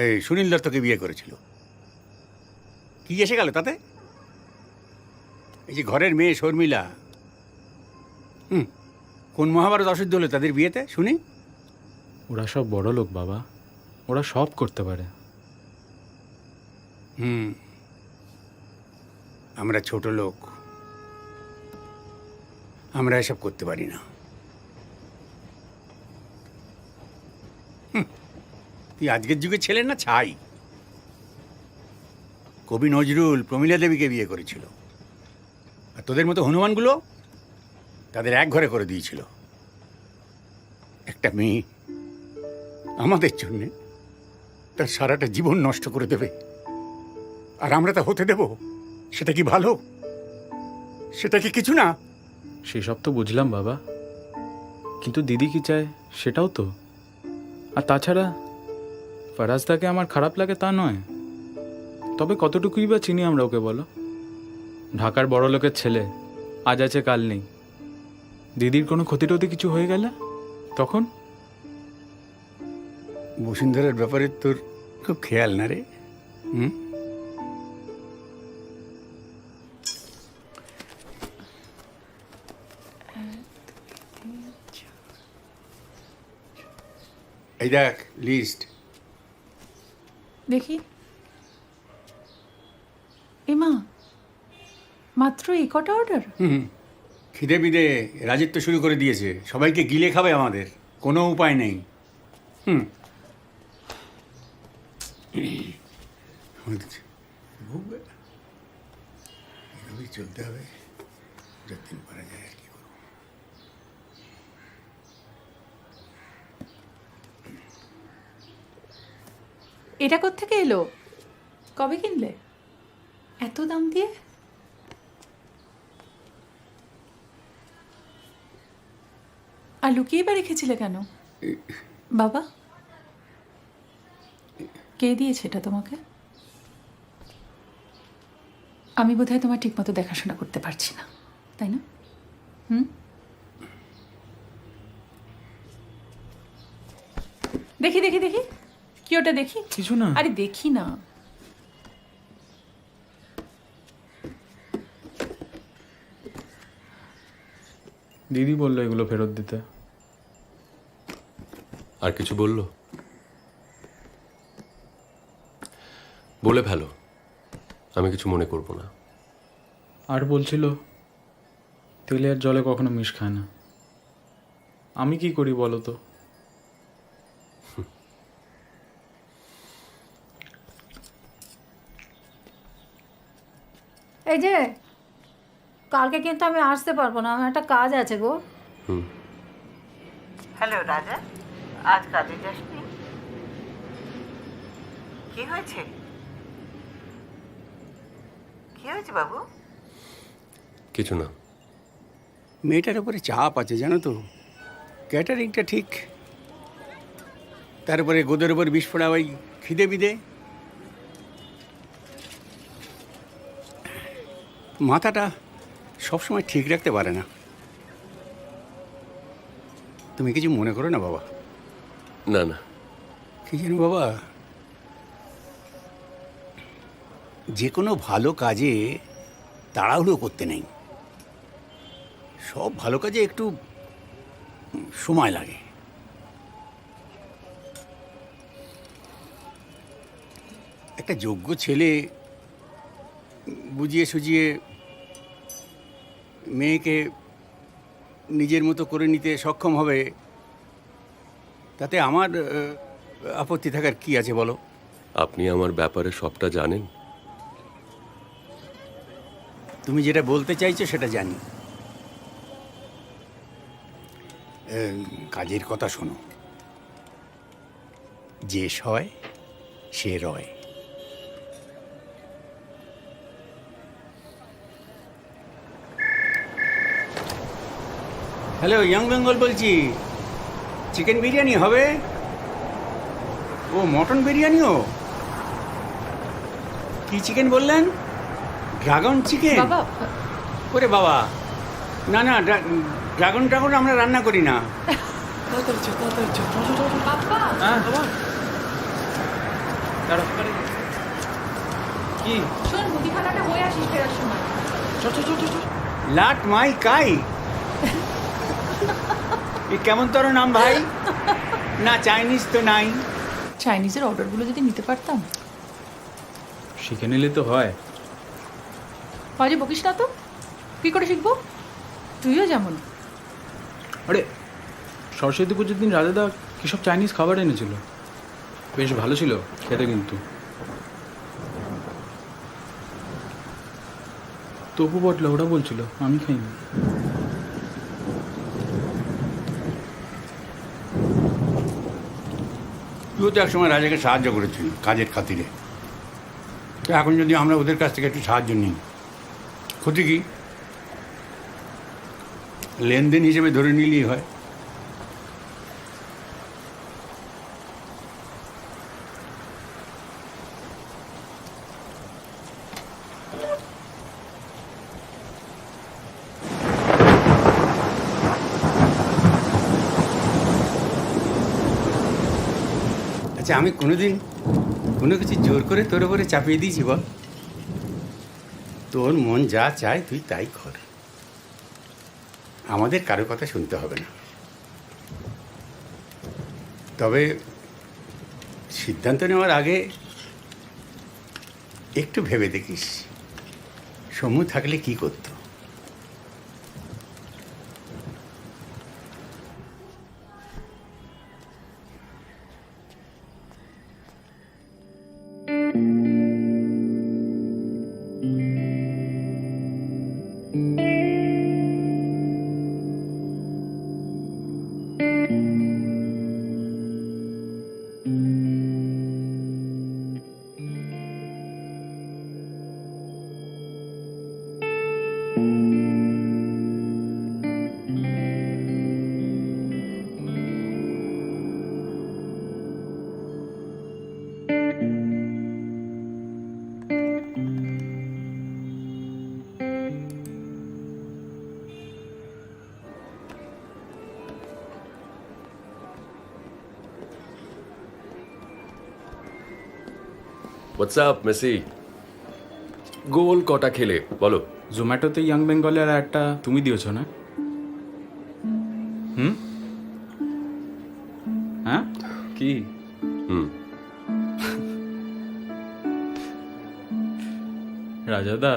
এই সুনীল দত্তকে বিয়ে করেছিল। কি এসে গেল তাতে? এই যে ঘরের মেয়ে শর্মিলা, কোন মহাভারত অশুদ্ধ হলো তাদের বিয়েতে শুনি? ওরা সব বড় লোক বাবা, ওরা সব করতে পারে। আমরা ছোট লোক, আমরা এসব করতে পারি না। তুই আজকের যুগে ছেলে না ছাই। কবি নজরুল প্রমীলা দেবীকে বিয়ে করেছিল, আর তোদের মতো হনুমানগুলো তাদের এক ঘরে করে দিয়েছিল। একটা মেয়ে আমাদের জন্যে তার সারাটা জীবন নষ্ট করে দেবে, আর আমরা তা হতে দেব? সেটা কি ভালো? সেটা কি কিছু না? সেসব তো বুঝলাম বাবা, কিন্তু দিদি কি চায় সেটাও তো। আর তাছাড়া ফারাজদাকে আমার খারাপ লাগে তা নয়, তবে কতটুকুই বা চিনি আমরা ওকে বলো? ঢাকার বড় লোকের ছেলে, আজ আছে কাল নেই। দিদির কোনো ক্ষতি টতি কিছু হয়ে গেলে তখন? বসুন্ধরার ব্যাপারে তোর খুব খেয়াল না রে? এই দেখ লিস্ট দেখি। এমা, মাত্র এই কটা অর্ডার? খিদে বিদে রাজত্ব শুরু করে দিয়েছে, সবাইকে গিলে খাবে আমাদের, কোনো উপায় নেই। এভাবেই চলতে হবে যতদিন পারা যায়। আর কি করবো? এটা কোত্থেকে এলো? কবে কিনলে? এত দাম দিয়ে? আর লুকিয়ে বা রেখেছিলে কেন বাবা? কে দিয়েছে এটা তোমাকে? আমি বোধহয় তোমার ঠিকমতো দেখাশোনা করতে পারছি না, তাই না? দেখি দেখি দেখি, কি ওটা দেখি? কিছু না। আরে দেখি না। দিদি বললো এগুলো ফেরত দিতে। আর কিছু বললো? বলে ফেলো, আমি কিছু মনে করব না। আর বলছিল তেলে আর জলে কখনো মিশ খায় না। আমি কি করি বলো তো? এই যে কালকে কিন্তু আমি আসতে পারবো না, আমার একটা কাজ আছে গো। হ্যালো রাজা, আজ কাজে যাসনি? কি হয়েছে? কি হয়েছে বাবু? কিছু না, মেয়েটার উপরে চাপ আছে জানো তো, ক্যাটারিংটা ঠিক, তারপরে গোদের উপর বিস্ফোরা ওই খিদে বিদে, মাথাটা সবসময় ঠিক রাখতে পারে না। তুমি কিছু মনে করো না বাবা। না না, কি জানো বাবা, যে কোনো ভালো কাজে তাড়াহুড়ো করতে নেই। সব ভালো কাজে একটু সময় লাগে। একটা যোগ্য ছেলে বুঝিয়ে সুঝিয়ে মেয়েকে নিজের মতো করে নিতে সক্ষম হবে, তাতে আমার আপত্তি থাকার কি আছে বলো? আপনি আমার ব্যাপারে সবটা জানেন। তুমি যেটা বলতে চাইছো সেটা জানি। কাজের কথা শোনো, যে সয় সে রয়। হ্যালো, ইয়াং বেঙ্গল বলছি। চিকেন বিরিয়ানি হবে? ও মটন বিরিয়ানিও? কি চিকেন বললেন? Dragon chicken? বাবা, ওরে বাবা, না না, ড্রাগন আমরা রান্না করি না। কি শোন, মুদিখানাটা হয়ে আসিস ফেরার সময়। লাট মাই কাই, এ কেমন তোর নাম ভাই? না চাইনিজ তো নাই। চাইনিজের অর্ডারগুলো যদি নিতে পারতাম। শিখে নিলে তো হয়। বাজে বকিস না তো, কি করে শিখবো? তুইও যেমন। আরে সরস্বতী পুজোর দিন রাজাদা কী সব চাইনিজ খাবার এনেছিল, বেশ ভালো ছিল খেতে। কিন্তু তবু বটলা ওরা বলছিল, আমি খাইনি। তুইও তো একসময় রাজাকে সাহায্য করেছিলি কাজের খাতিরে। তো এখন যদি আমরা ওদের কাছ থেকে একটু সাহায্য নিই, ক্ষতি কি? লেনদেন হিসেবে ধরে নিলেই হয়। আচ্ছা, আমি কোনোদিন কোনো কিছু জোর করে তোর উপরে চাপিয়ে দিয়েছি বল? তোর মন যা চায় তুই তাই কর, আমাদের কারো কথা শুনতে হবে না। তবে সিদ্ধান্ত নেওয়ার আগে একটু ভেবে দেখিস সমু থাকলে কি করতো। হোয়াটসঅ্যাপ মেসি, গোল কটা খেলে বলো? জোম্যাটোতে ইয়াং বেঙ্গলের একটা তুমি দিয়েছো না? হ্যাঁ কি? রাজাদা,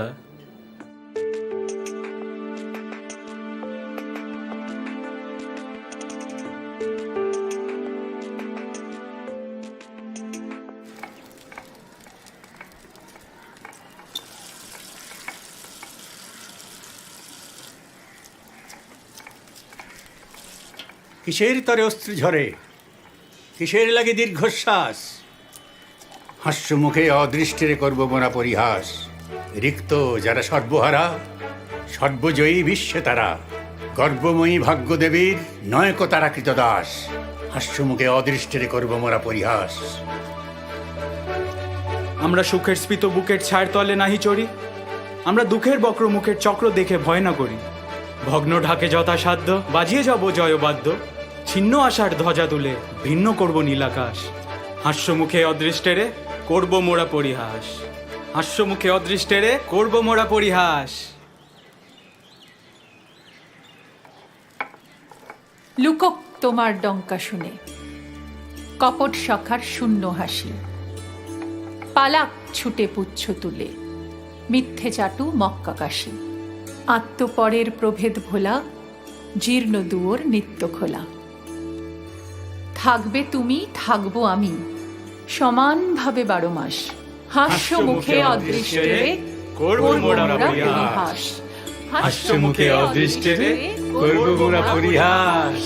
কিসের তরে অস্ত্র ঝরে, কিসের লাগে দীর্ঘশ্বাস, হাস্যমুখে অদৃষ্টিরে করব মোরা পরিহাস। রিক্ত যারা সর্বহারা, সর্বজয়ী বিশ্বে তারা, গর্বময়ী ভাগ্যদেবীর নয়ক তারা কৃতদাস, হাস্যমুখে অদৃষ্টেরে করব মোরা পরিহাস। আমরা সুখের স্ফীত বুকের ছায়ের তলে নাহি চড়ি, আমরা দুঃখের বক্রমুখের চক্র দেখে ভয় না করি। ভগ্ন ঢাকে যথাসাধ্য বাজিয়ে যাব জয়বাদ্য, ছিন্ন আশার ধ্বজা তুলে ভিন্ন করব নীলাকাশ। হাস্যমুখে অদৃষ্টেরে করব মোরা পরিহাস, হাস্যমুখে অদৃষ্টেরে করব মোরা পরিহাস। লুকক তোমার ডঙ্কা শুনে, কপট সখার শূন্য হাসি। পালাক ছুটে পুচ্ছ তুলে, মিথ্যে চাটু মক্কা কাশি। আত্মপরের প্রভেদ ভোলা, জীর্ণ দুয়োর নিত্য খোলা। থাকবে তুমি থাকবো আমি, সমানভাবে 12 মাস। হাস্য মুখে অদৃষ্টেরে করব মোরা পরিহাস, হাস্য মুখে অদৃষ্টেরে করব মোরা পরিহাস।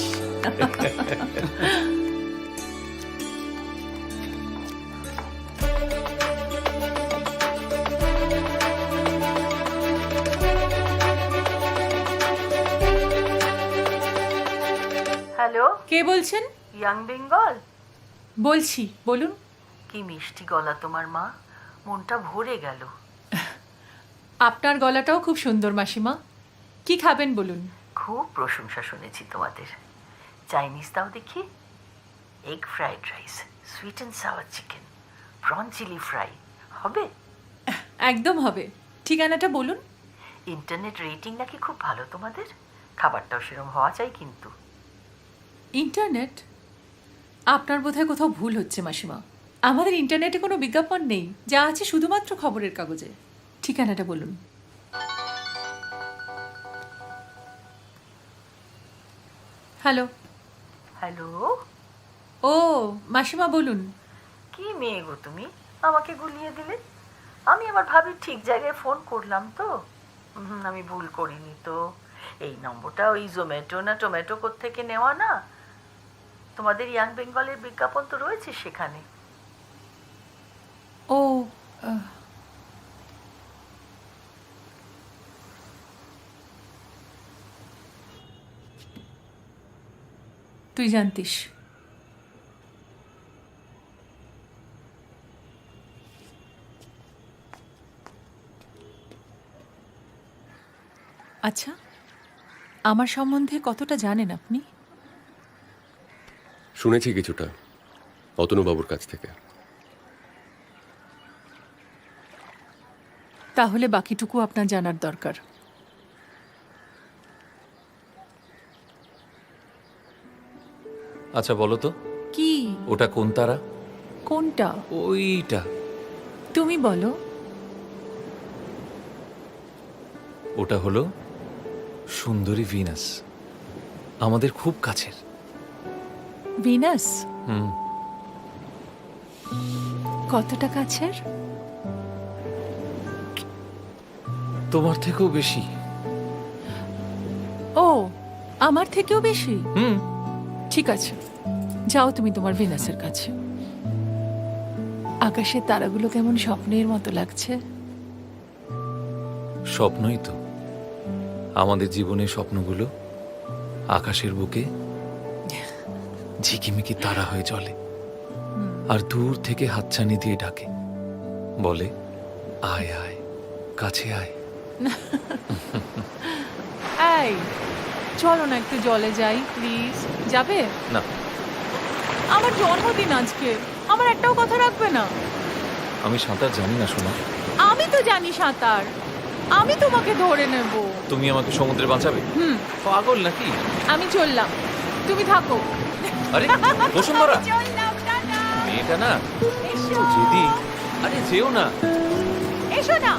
হ্যালো, কে বলছেন? ইয়াং বেঙ্গল। বলছি, বলুন। কি মিষ্টি গলা তোমার মা, মনটা ভরে গেল। আপনার গলাটাও খুব সুন্দর মাসিমা। কি খাবেন বলুন? খুব প্রশংসা শুনেছি তোমাদের। চাইনিজ দাও দেখি। Egg fried rice, sweet and sour chicken, prawn chilli fry হবে? একদম হবে। ঠিকানাটা বলুন। ইন্টারনেট রেটিং নাকি খুব ভালো তোমাদের, খাবারটাও সেরকম হওয়া চাই কিন্তু। ইন্টারনেট? আপনার বোধহয় কোথাও ভুল হচ্ছে মাসিমা। আমাদের ইন্টারনেটে কোনো বিজ্ঞাপন নেই, যা আছে শুধুমাত্র খবরের কাগজে। ঠিকানাটা বলুন। হ্যালো। হ্যালো। ও মাসিমা বলুন। কি মেয়ে গো তুমি, আমাকে গুলিয়ে দিলে। আমি আবার ভাবি ঠিক জায়গায় ফোন করলাম তো। আমি ভুল করিনি তো। এই নম্বরটা ওই জোম্যাটো না টোম্যাটো থেকে নেওয়া না? তোমাদের ইয়াং বেঙ্গলের বিজ্ঞাপন তো রয়েছে সেখানে। ও তুই জানতিস। আচ্ছা, আমার সম্বন্ধে কতটা জানেন আপনি? শুনেছি কিছুটা অতনুবাবুর কাছ থেকে। তাহলে বাকিটুকু আপনার জানার দরকার। আচ্ছা বলো তো, কি? ওটা কোন তারা? কোনটা? ওইটা। তুমি বলো। ওটা হলো সুন্দরী ভিনাস, আমাদের খুব কাছের। ভিনাস? হুম। কতটা কাছের? তোমার থেকেও বেশি। ও, আমার থেকেও বেশি? হুম। ঠিক আছে, যাও তুমি তোমার ভিনাসের কাছে। আকাশের তারাগুলো কেমন স্বপ্নের মতো লাগছে। স্বপ্নই তো, আমাদের জীবনের স্বপ্নগুলো আকাশের বুকে ঝিকিমিকি তারা হয়ে চলে, আর দূর থেকে হাতছানি দিয়ে ডাকে, বলে আয় আয়, কাছে আয়। এই চলো না একটু জলে যাই প্লিজ। যাবে? না। আমার জন্মদিন আজকে, আমার একটাও কথা রাখবে না? আমি সাঁতার জানি না সোনা। আমি তো জানি সাঁতার, আমি তোমাকে ধরে নেব। তুমি আমাকে সমুদ্রে বাঁচাবে? হুম। পাগল নাকি? আমি চললাম, তুমি থাকো। আরে বসুন্ধরা, চললাম, টাটা। মেয়েটা না এসো। যেদি। আরে যেও না। এসো না।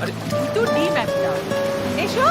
আরে তুই ডিম একটা। এসো।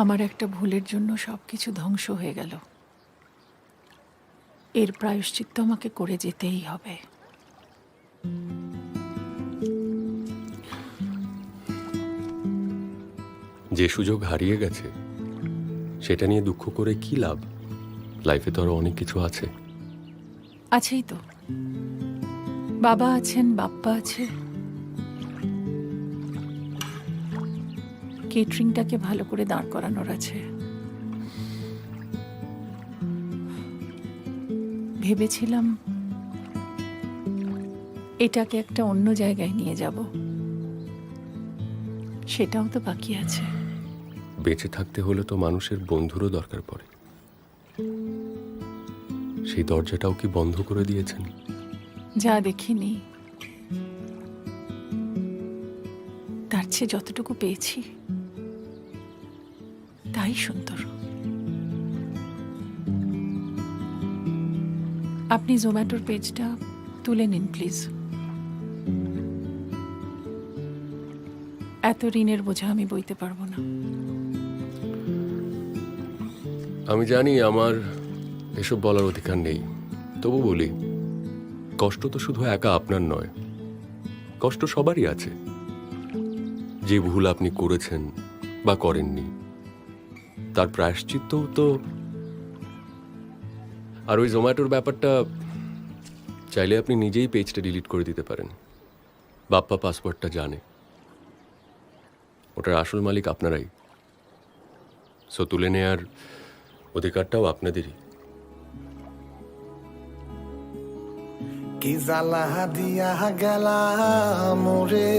আমার একটা ভুলের জন্য সব কিছু ধ্বংস হয়ে গেল। এর প্রায়শ্চিত্ত আমাকে করে যেতেই হবে। যে সুযোগ হারিয়ে গেছে সেটা নিয়ে দুঃখ করে কি লাভ? লাইফে তো আরো অনেক কিছু আছে। আছেই তো, বাবা আছেন, বাপ্পা আছে, কেটারিংটাকে ভালো করে দাঁড় করানোর আছে। ভেবেছিলাম এটাকে একটা অন্য জায়গায় নিয়ে যাব, সেটাও তো বাকি আছে। বেঁচে থাকতে হলে তো মানুষের বন্ধুরও দরকার পড়ে। সেই দরজাটাও কি বন্ধ করে দিয়েছেন? যা দেখিনি তার চেয়ে যতটুকু পেয়েছি তাই সুন্দর। আপনি জোম্যাটোর পেজটা তুলে নিন প্লিজ। এত ঋণের বোঝা আমি বইতে পারবো না। আমি জানি আমার এসব বলার অধিকার নেই, তবু বলি, কষ্ট তো শুধু একা আপনার নয়, কষ্ট সবারই আছে। যে ভুল আপনি করেছেন বা করেননি তার প্রায়শ্চিত্তও তো। আর ওই জোম্যাটোর ব্যাপারটা চাইলে আপনি নিজেই পেজটা ডিলিট করে দিতে পারেন। বাপ্পা পাসওয়ার্ডটা জানে, ওটার আসল মালিক আপনারাই। সো তুলে নেয়ার অধিকারটাও আপনাদেরই। কি জ্বালা দিয়া গেলা মোরে,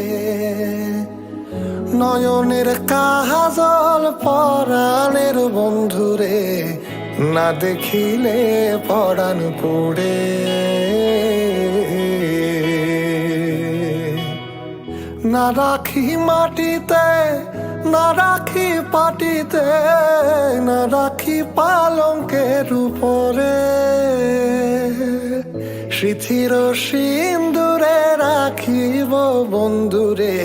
নয়নের কাজল পরাণের বন্ধুরে, না দেখিলে পরাণ পুড়ে। না রাখি মাটিতে, না রাখি পাটিতে, না রাখি পালঙ্কের উপরে, স্মৃতির সিন্দুরে রাখিব বন্ধুরে,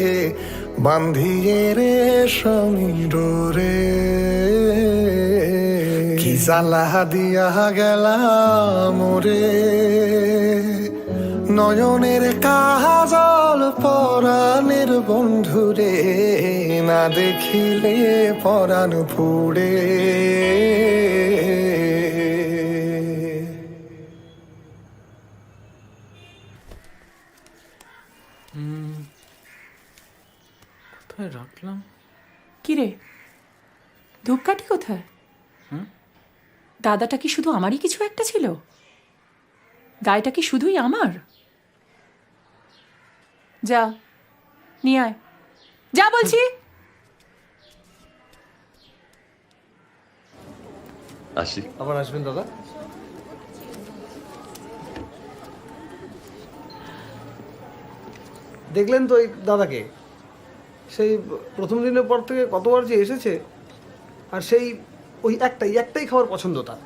বান্ধিয়ে রে সমীরে। কি জ্বালা দিয়া গেলাম মোরে, নয়নের কাজল পরাণের বন্ধুরে, না দেখিলে পরাণ পুড়ে। কোথায় রাখলাম? কিরে, ধূপকাঠি কোথায়? দাদাটা কি শুধু আমারই কিছু একটা ছিল? গায়েটা কি শুধুই আমার? যা নিয়ে আয়, যা বলছি। আসি। আবার আসবেন দাদা। দেখলেন তো এই দাদাকে, সেই প্রথম দিনের পর থেকে কতবার যে এসেছে, আর সেই ওই একটাই খাবার পছন্দ তার।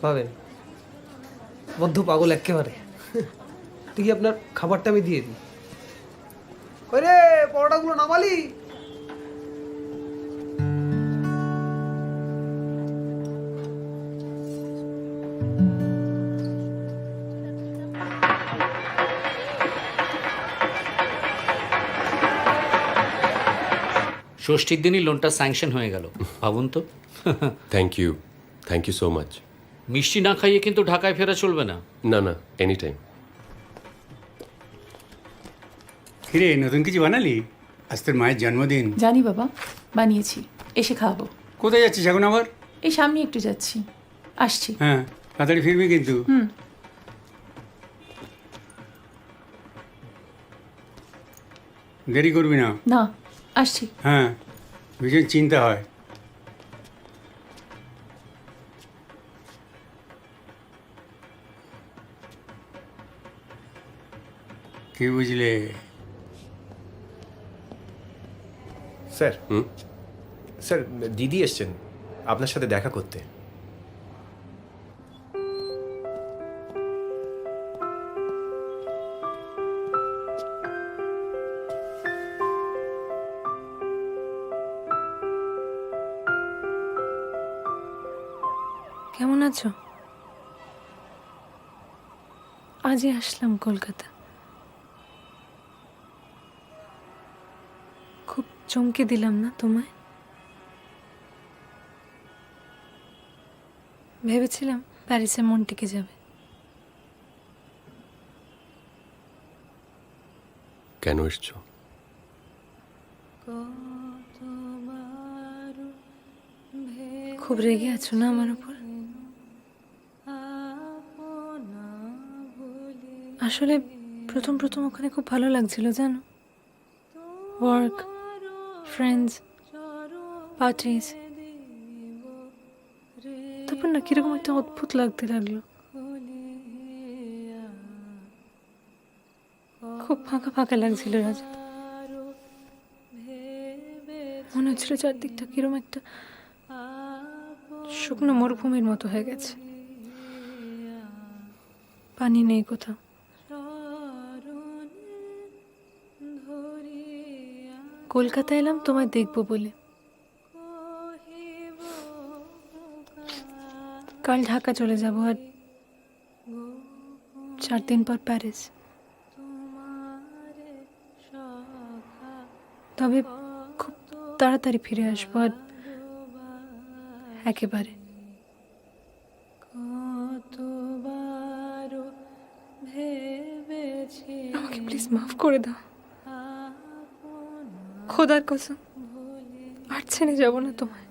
ভাবেন, বদ্ধ পাগল একেবারে। দেখি আপনার খাবারটা আমি দিয়ে দিই। ওই রে, পরোটাগুলো নামালি? ষষ্ঠীর দিনই লোনটা স্যাংশন হয়ে গেল, ভাবুন তো। Thank you so much. মিষ্টি না খাইয়ে কিন্তু ঢাকায় ফেরা চলবে না। না না, এনি টাইম। কিরে, নতুন কিছু বানালি? আজ তোর মায়ের জন্মদিন। জানি বাবা, বানিয়েছি, এসে খাওয়াবো। কোথায় যাচ্ছিস এখন আবার? এই সামনে একটু যাচ্ছি, আসছি। হ্যাঁ, তাড়াতাড়ি ফিরবি কিন্তু। দেরি করবি না। না, আসছি। হ্যাঁ, ভীষণ চিন্তা হয়। কি বুঝলে? স্যার, স্যার দিদি এসছেন আপনার সাথে দেখা করতে। কেমন আছো? আজই আসলাম কলকাতা। খুব চমকে দিলাম না তোমায়? ভেবেছিলাম প্যারিসে মন টিকে যাবে। কেন এসছো? খুব রেগে আছো না আমার উপর? আসলে প্রথম প্রথম ওখানে খুব ভালো লাগছিল জানো, ওয়ার্ক, ফ্রেন্ডস, পার্টিজ। তারপর না কিরকম একটা অদ্ভুত লাগতে লাগলো, খুব ফাঁকা ফাঁকা লাগছিল রাজা। মনে হচ্ছিল চারদিকটা কিরকম একটা শুকনো মরুভূমির মতো হয়ে গেছে, পানি নেই কোথাও। কলকাতা এলাম তোমায় দেখবো বলে। কাল ঢাকা চলে যাব আর 4 দিন পর প্যারিস। তবে খুব তাড়াতাড়ি ফিরে আসবো আর একেবারে। আমাকে প্লিজ মাফ করে দাও, খোদার কসম আর ছেড়ে যাবো না তোমায়।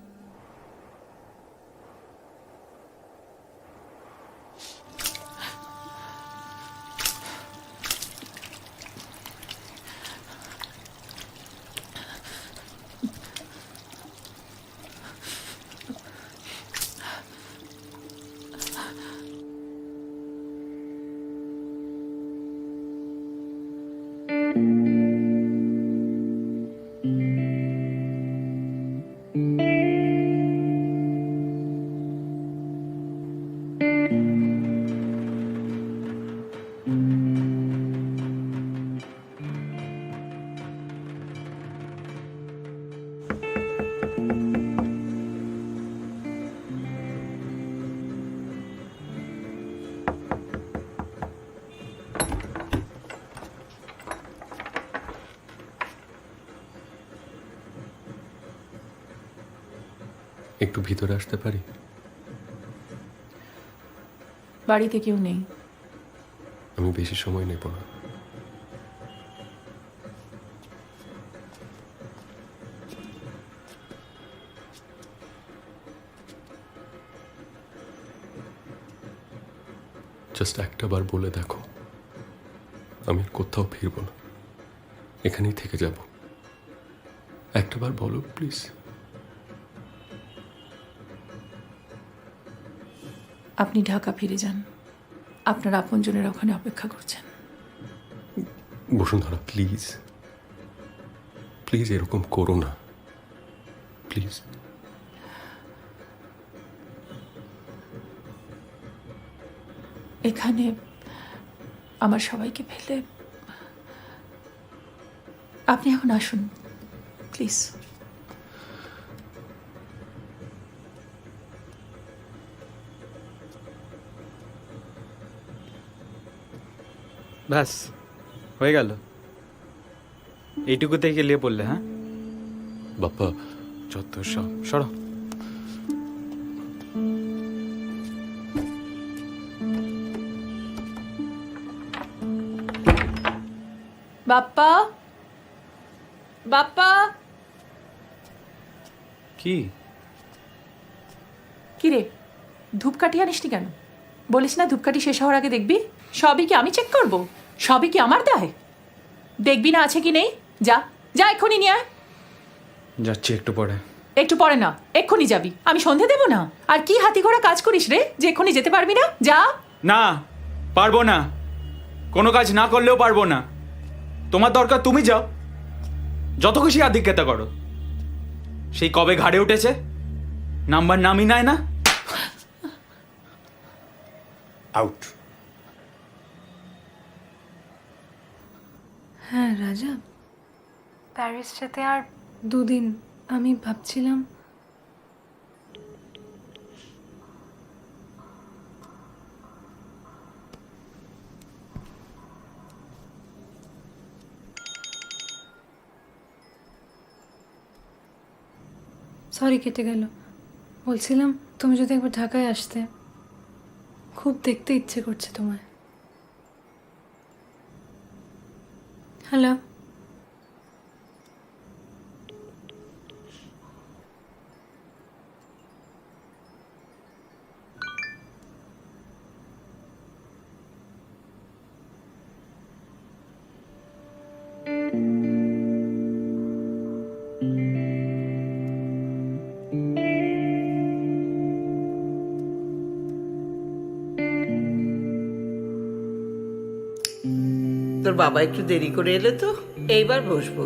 একটু ভিতরে আসতে পারি? বাড়িতে কেউ নেই। আমি বেশি সময় নেব না। জাস্ট একটা বার বলে দেখো, আমি আর কোথাও ফিরবো না, এখানেই থেকে যাব। একটা বার বলো প্লিজ। আপনি ঢাকা ফিরে যান, আপনার আপনজনের ওখানে অপেক্ষা করছেন। বসুন্ধরা প্লিজ, প্লিজ এরকম করো না, প্লিজ। এখানে আমার সবাইকে ফেলে আপনি এখন আসুন প্লিজ। ব্যাস হয়ে গেল, এইটুকুতে গেলিয়ে পড়লে? হ্যাঁ বাপ্পা, যত সব সরো। বাপ্পা, বাপ্পা। কি কি রে, ধূপকাঠি আনিসনি কেন? বলিস না ধূপকাঠি শেষ হওয়ার আগে দেখবি? সবই কি আমি চেক করব? সবই কি আমার দায়? দেখবি না আছে কি নেই? যা যা এক্ষুনি নিয়ে আয়। যাচ্ছি একটু পরে। একটু পরে না, এক্ষুনি যাবি। আমি সন্ধে দেবো না? আর কি হাতি ঘোড়া কাজ করিস রে যে এক্ষুনি যেতে পারবি না? যা। না পারবো না, কোনো কাজ না করলেও পারবো না। তোমার দরকার তুমি যাও, যত খুশি আধিক্যতা করো। সেই কবে ঘাড়ে উঠেছে, নাম্বার নামই নেয় না। আউট। হ্যাঁ রাজা, প্যারিস যেতে আর 2 দিন। আমি ভাবছিলাম সরি কেটে গেল। বলছিলাম তুমি যদি একবার ঢাকায় আসতে, খুব দেখতে ইচ্ছে করছে তোমায়। হ্যালো। তোর বাবা একটু দেরি করে এলে তো, এইবার বসবো।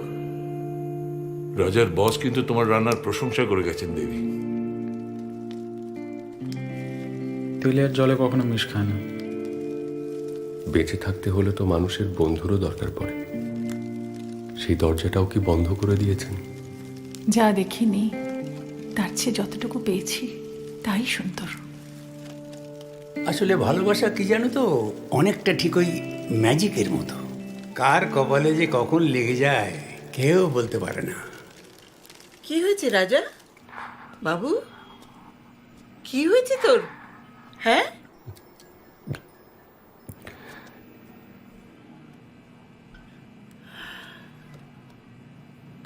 রাজার বস কিন্তু তোমার রান্নার প্রশংসা করে গেছেন দেবী। তেলের জলে কখনো মিশ খায় না। বেঁচে থাকতে হলে তো মানুষের বন্ধুরও দরকার পড়ে। সেই দরজাটাও কি বন্ধ করে দিয়েছেন? যা দেখিনি তার চেয়ে যতটুকু পেয়েছি তাই সুন্দর। আসলে ভালোবাসা কি জানো তো, অনেকটা ঠিক ওই ম্যাজিকের মতো। কার কপালে যে কখন লেগে যায় কেউ বলতে পারে না। কি হয়েছে রাজা বাবু? কি হয়েছে তোর? হ্যাঁ,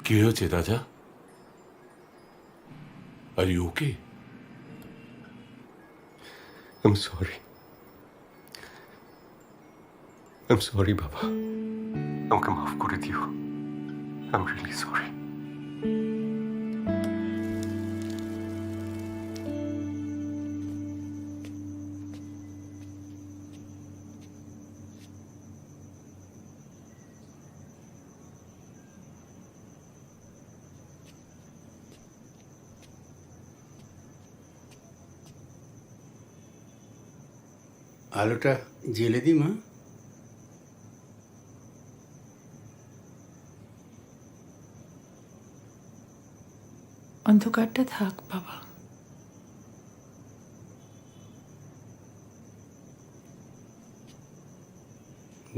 কি হয়েছে রাজা? Are you okay? I'm sorry. I'm sorry, বাবা। আমাকে মাফ করে দিও। I'm really sorry. আলোটা জেলে দি মা। অন্ধকারটা থাক বাবা।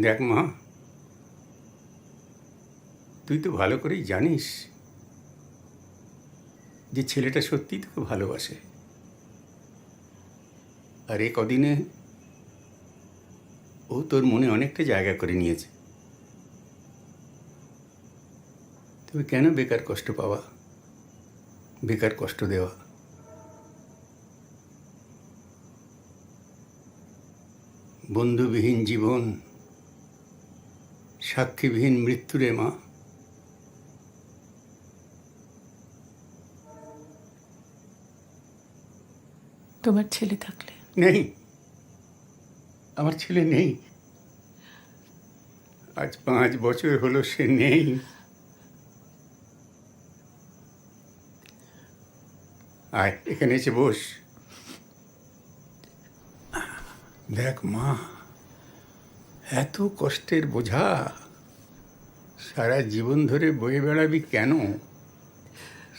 দেখ মা, তুই তো ভালো করেই জানিস যে ছেলেটা সত্যিই তোকে ভালোবাসে। আর এ কদিনে ও তোর মনে অনেকটা জায়গা করে নিয়েছে। তবে কেন বেকার কষ্ট পাওয়া, বেকার কষ্ট দেওয়া? বন্ধুবিহীন জীবন, সাক্ষীবিহীন মৃত্যুরে মা। তোমার ছেলে থাকলে? নেই, আমার ছেলে নেই। আজ 5 বছর হলো সে নেই। আয় এখানে এসে বস। দেখ মা, এত কষ্টের বোঝা সারা জীবন ধরে বয়ে বেড়াবি কেন?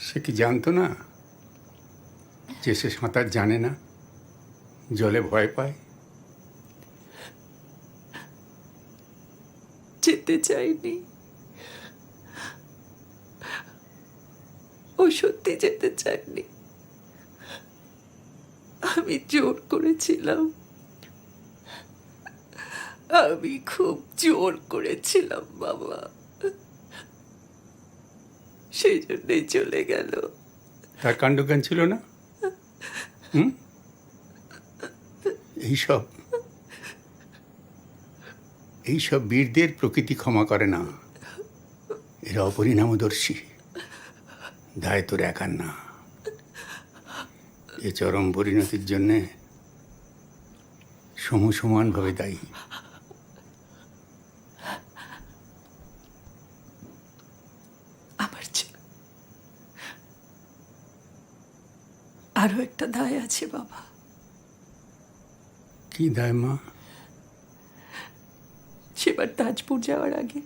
সে কি জানতো না যে সে সাঁতার জানে না, জলে ভয় পায়? যেতে চাইনি, ও সত্যি যেতে চাইনি। আমি জোর করেছিলাম, আমি খুব জোর করেছিলাম বাবা, সেই জন্যই চলে গেল। তার কাণ্ডজ্ঞান ছিল না? এইসব বীরদের প্রকৃতি ক্ষমা করে না। এরা অপরিণামদর্শী। দায় তোর একার না। এ চরম পরিণতির জন্যে সমানভাবে দায়ী। আমার আরো একটা দায় আছে বাবা। কি দায় মা? সেবার তাজপুর যাওয়ার আগে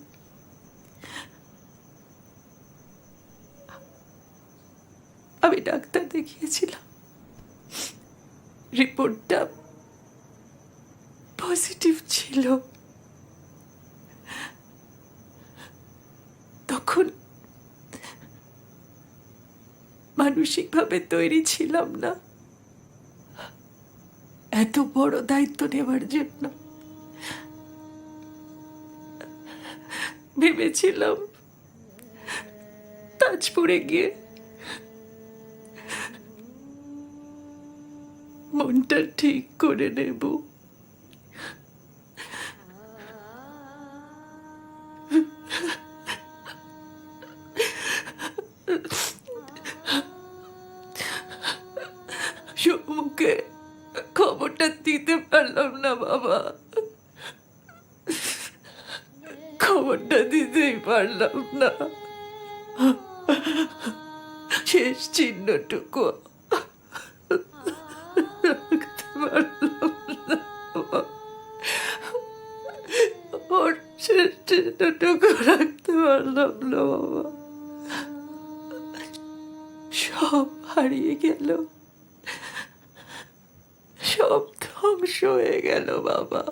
আমি ডাক্তার দেখিয়েছিলাম, রিপোর্টটা পজিটিভ ছিল। তখন মানসিকভাবে তৈরি ছিলাম না এত বড় দায়িত্ব নেওয়ার জন্য। ভেবেছিলাম তাজপুরে গিয়ে মনটা ঠিক করে নেব। সম্মুখে খবরটা দিতে পারলাম না বাবা, খবরটা দিতেই পারলাম না। শেষ চিহ্নটুকু রাখতে পারলাম না বাবা, ওর শেষ চিহ্নটুকু রাখতে পারলাম না বাবা। সব হারিয়ে গেল, সব ধ্বংস হয়ে গেল বাবা।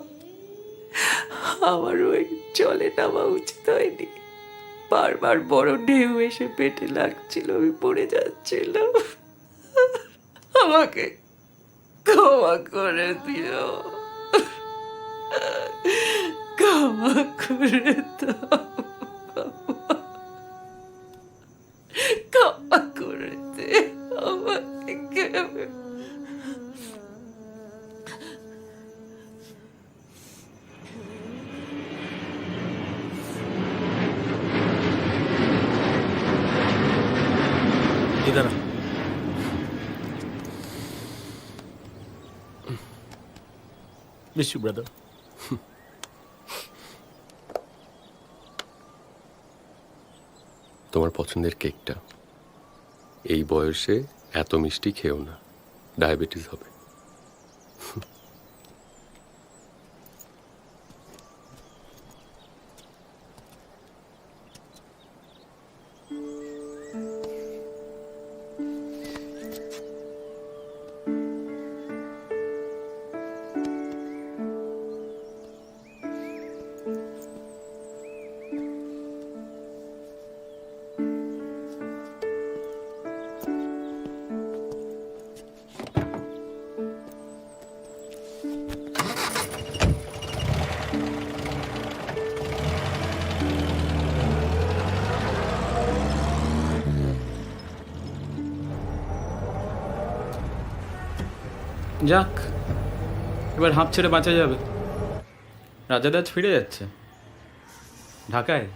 আমার ওই জলে নামা উচিত হয়নি, বারবার বড় ঢেউ এসে পেটে লাগছিল, আমি পড়ে যাচ্ছিলাম। আমাকে ক্ষমা করে দিও, ক্ষমা করে দাও বাবা, ক্ষমা করে দে আমাকে। इधर आ। Miss you, brother. তোমার পছন্দের কেকটা এই বয়সে এত মিষ্টি খেও না, ডায়াবেটিস হবে। যাক, এবার হাঁপ ছেড়ে বাঁচা যাবে। রাজাদাজ ফিরে যাচ্ছে ঢাকায়।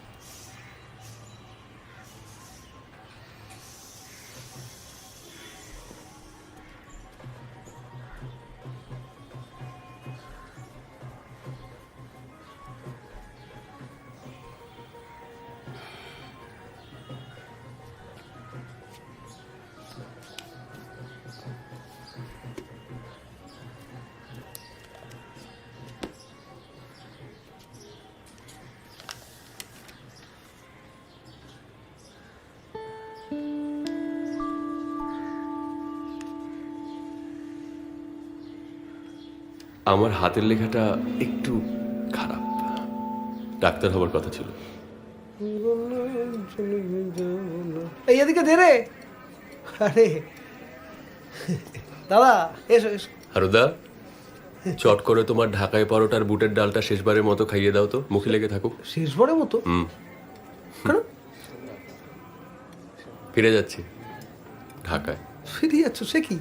আমার হাতের লেখাটা একটু খারাপ, ডাক্তার হবার কথা ছিল। এই এদিকে দে রে। আরে দাদা এসো এসো। হারুদা, চট করে তোমার ঢাকায় পরোটার বুটের ডালটা শেষবারের মতো খাইয়ে দাও তো, মুখে লেগে থাকুক। শেষবারের মতো? ফিরে যাচ্ছি ঢাকায়। ফিরে যাচ্ছ? সে কি?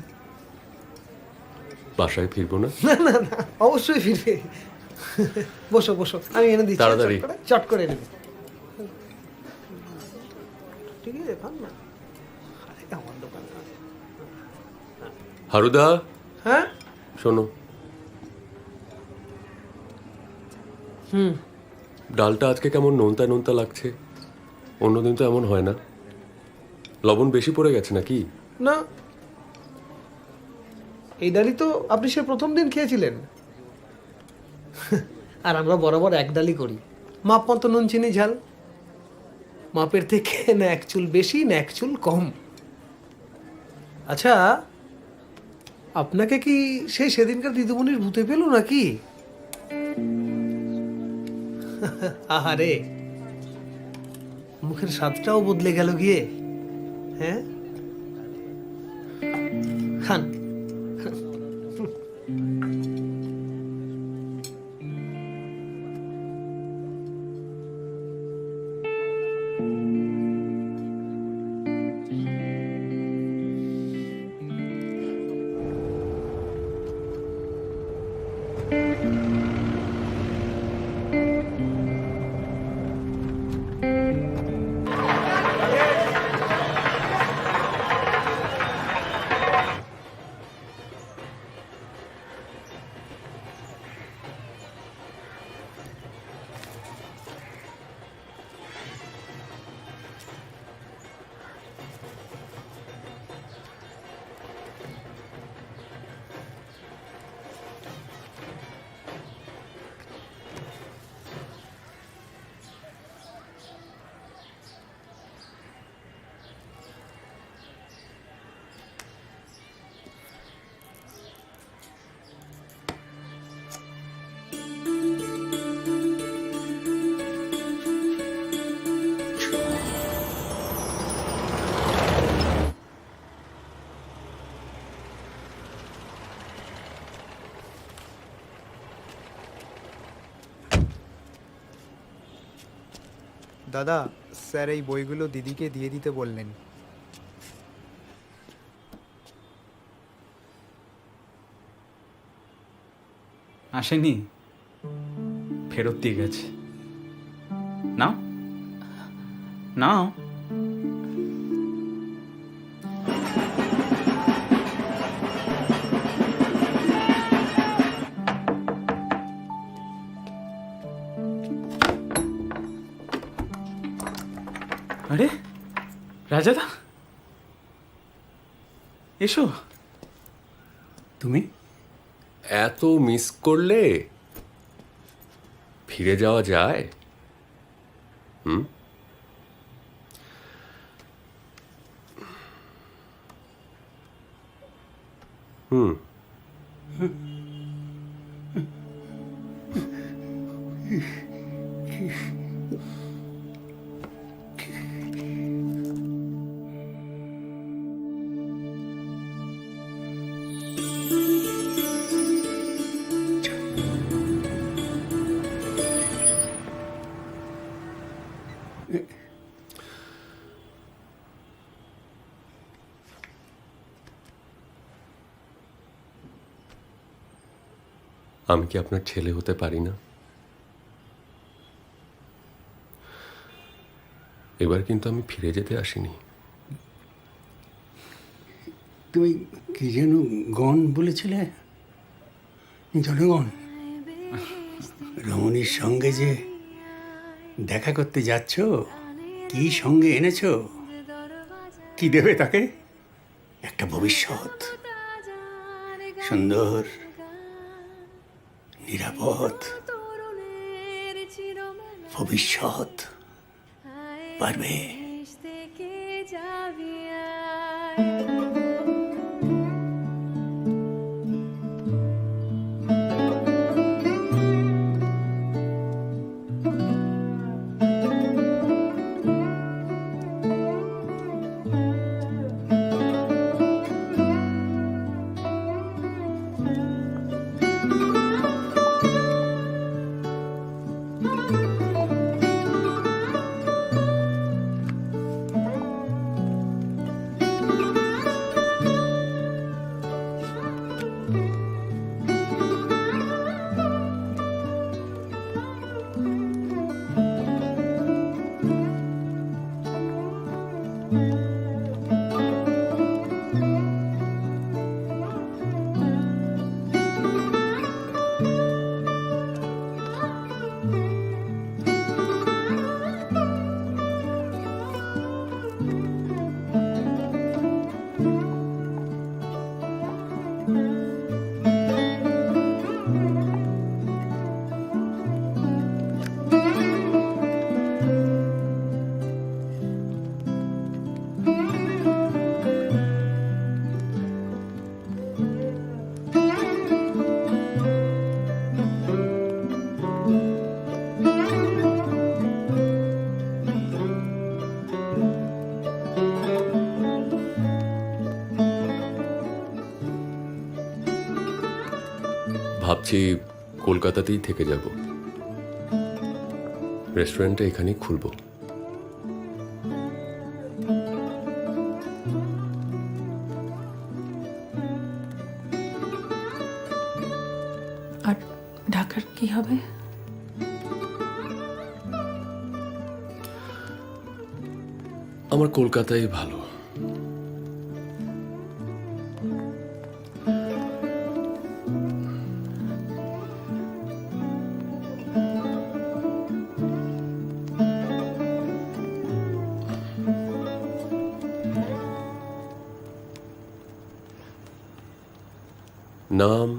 বাসায় ফিরবো না। না না না, অবশ্যই ফিরবে। বসো বসো, আমি এনে দিচ্ছি। তাড়াতাড়ি চট করে এনে দিই। ঠিক আছে, খান না। আমার দোকান। হারুদা, হ্যাঁ শোনো, ডালটা আজকে কেমন নোনতা নোনতা লাগছে। অন্যদিন তো এমন হয় না। লবণ বেশি পড়ে গেছে নাকি? না, এই ডালই তো আপনি সে প্রথম দিন খেয়েছিলেন। আর আমরা বরাবর এক ডালই করি, মাপ মতো নুন চিনি ঝাল। মাপের থেকে না এক চুল বেশি না এক চুল কম। আচ্ছা, আপনাকে কি সেই সেদিনকার দিদিমণির ভূতে পেল নাকি? আহারে, মুখের স্বাদটাও বদলে গেল গিয়ে। হ্যাঁ, খান। দাদা, স্যার এই বইগুলো দিদিকে দিয়ে দিতে বললেন। আসেনি, ফেরত দিয়ে গেছে। নাও নাও। আরে রাজাদা, এসো। তুমি এত মিস করলে ফিরে যাওয়া যায়? হুম, হুম। আমি কি আপনার ছেলে হতে পারি না? এবার কিন্তু আমি ফিরে যেতে আসিনি। তুমি কি যেন গণ বলেছিলে? জনগণ, রমণীর সঙ্গে যে দেখা করতে যাচ্ছ, কি সঙ্গে এনেছো? কি দেবে তাকে? একটা ভবিষ্যৎ, সুন্দর, নিরাপদ ভবিষ্যৎ। পারবে? ভাবছি কলকাতাতেই থেকে যাব, রেস্টুরেন্টটা এখানেই খুলবো। আর ঢাকার কি হবে? আমার কলকাতায় ভালো। নাম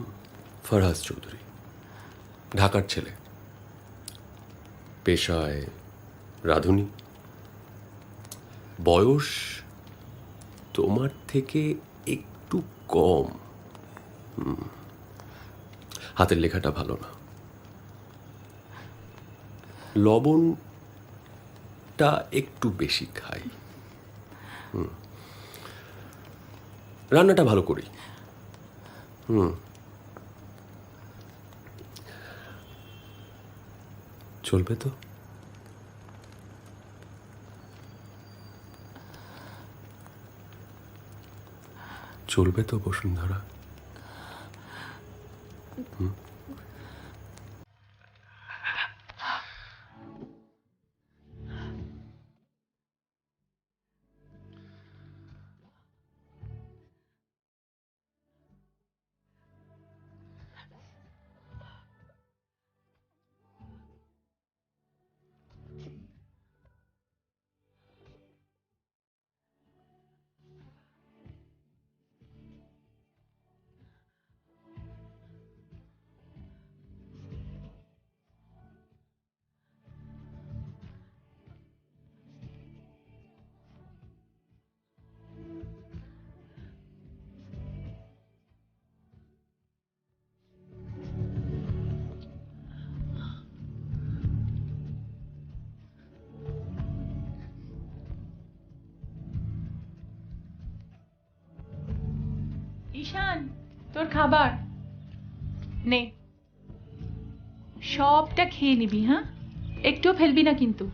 ফরহাদ চৌধুরী, ঢাকার ছেলে, পেশায় রাঁধুনি, বয়স তোমার থেকে একটু কম, হাতের লেখাটা ভালো না, লবণটা একটু বেশি খাই, রান্নাটা ভালো করি। চলবে তো? চলবে তো বসুন্ধরা? ঈশান, তোর খাবার নে, সবটা খেয়ে নিবি, হ্যাঁ? একটুও ফেলবি না কিন্তু।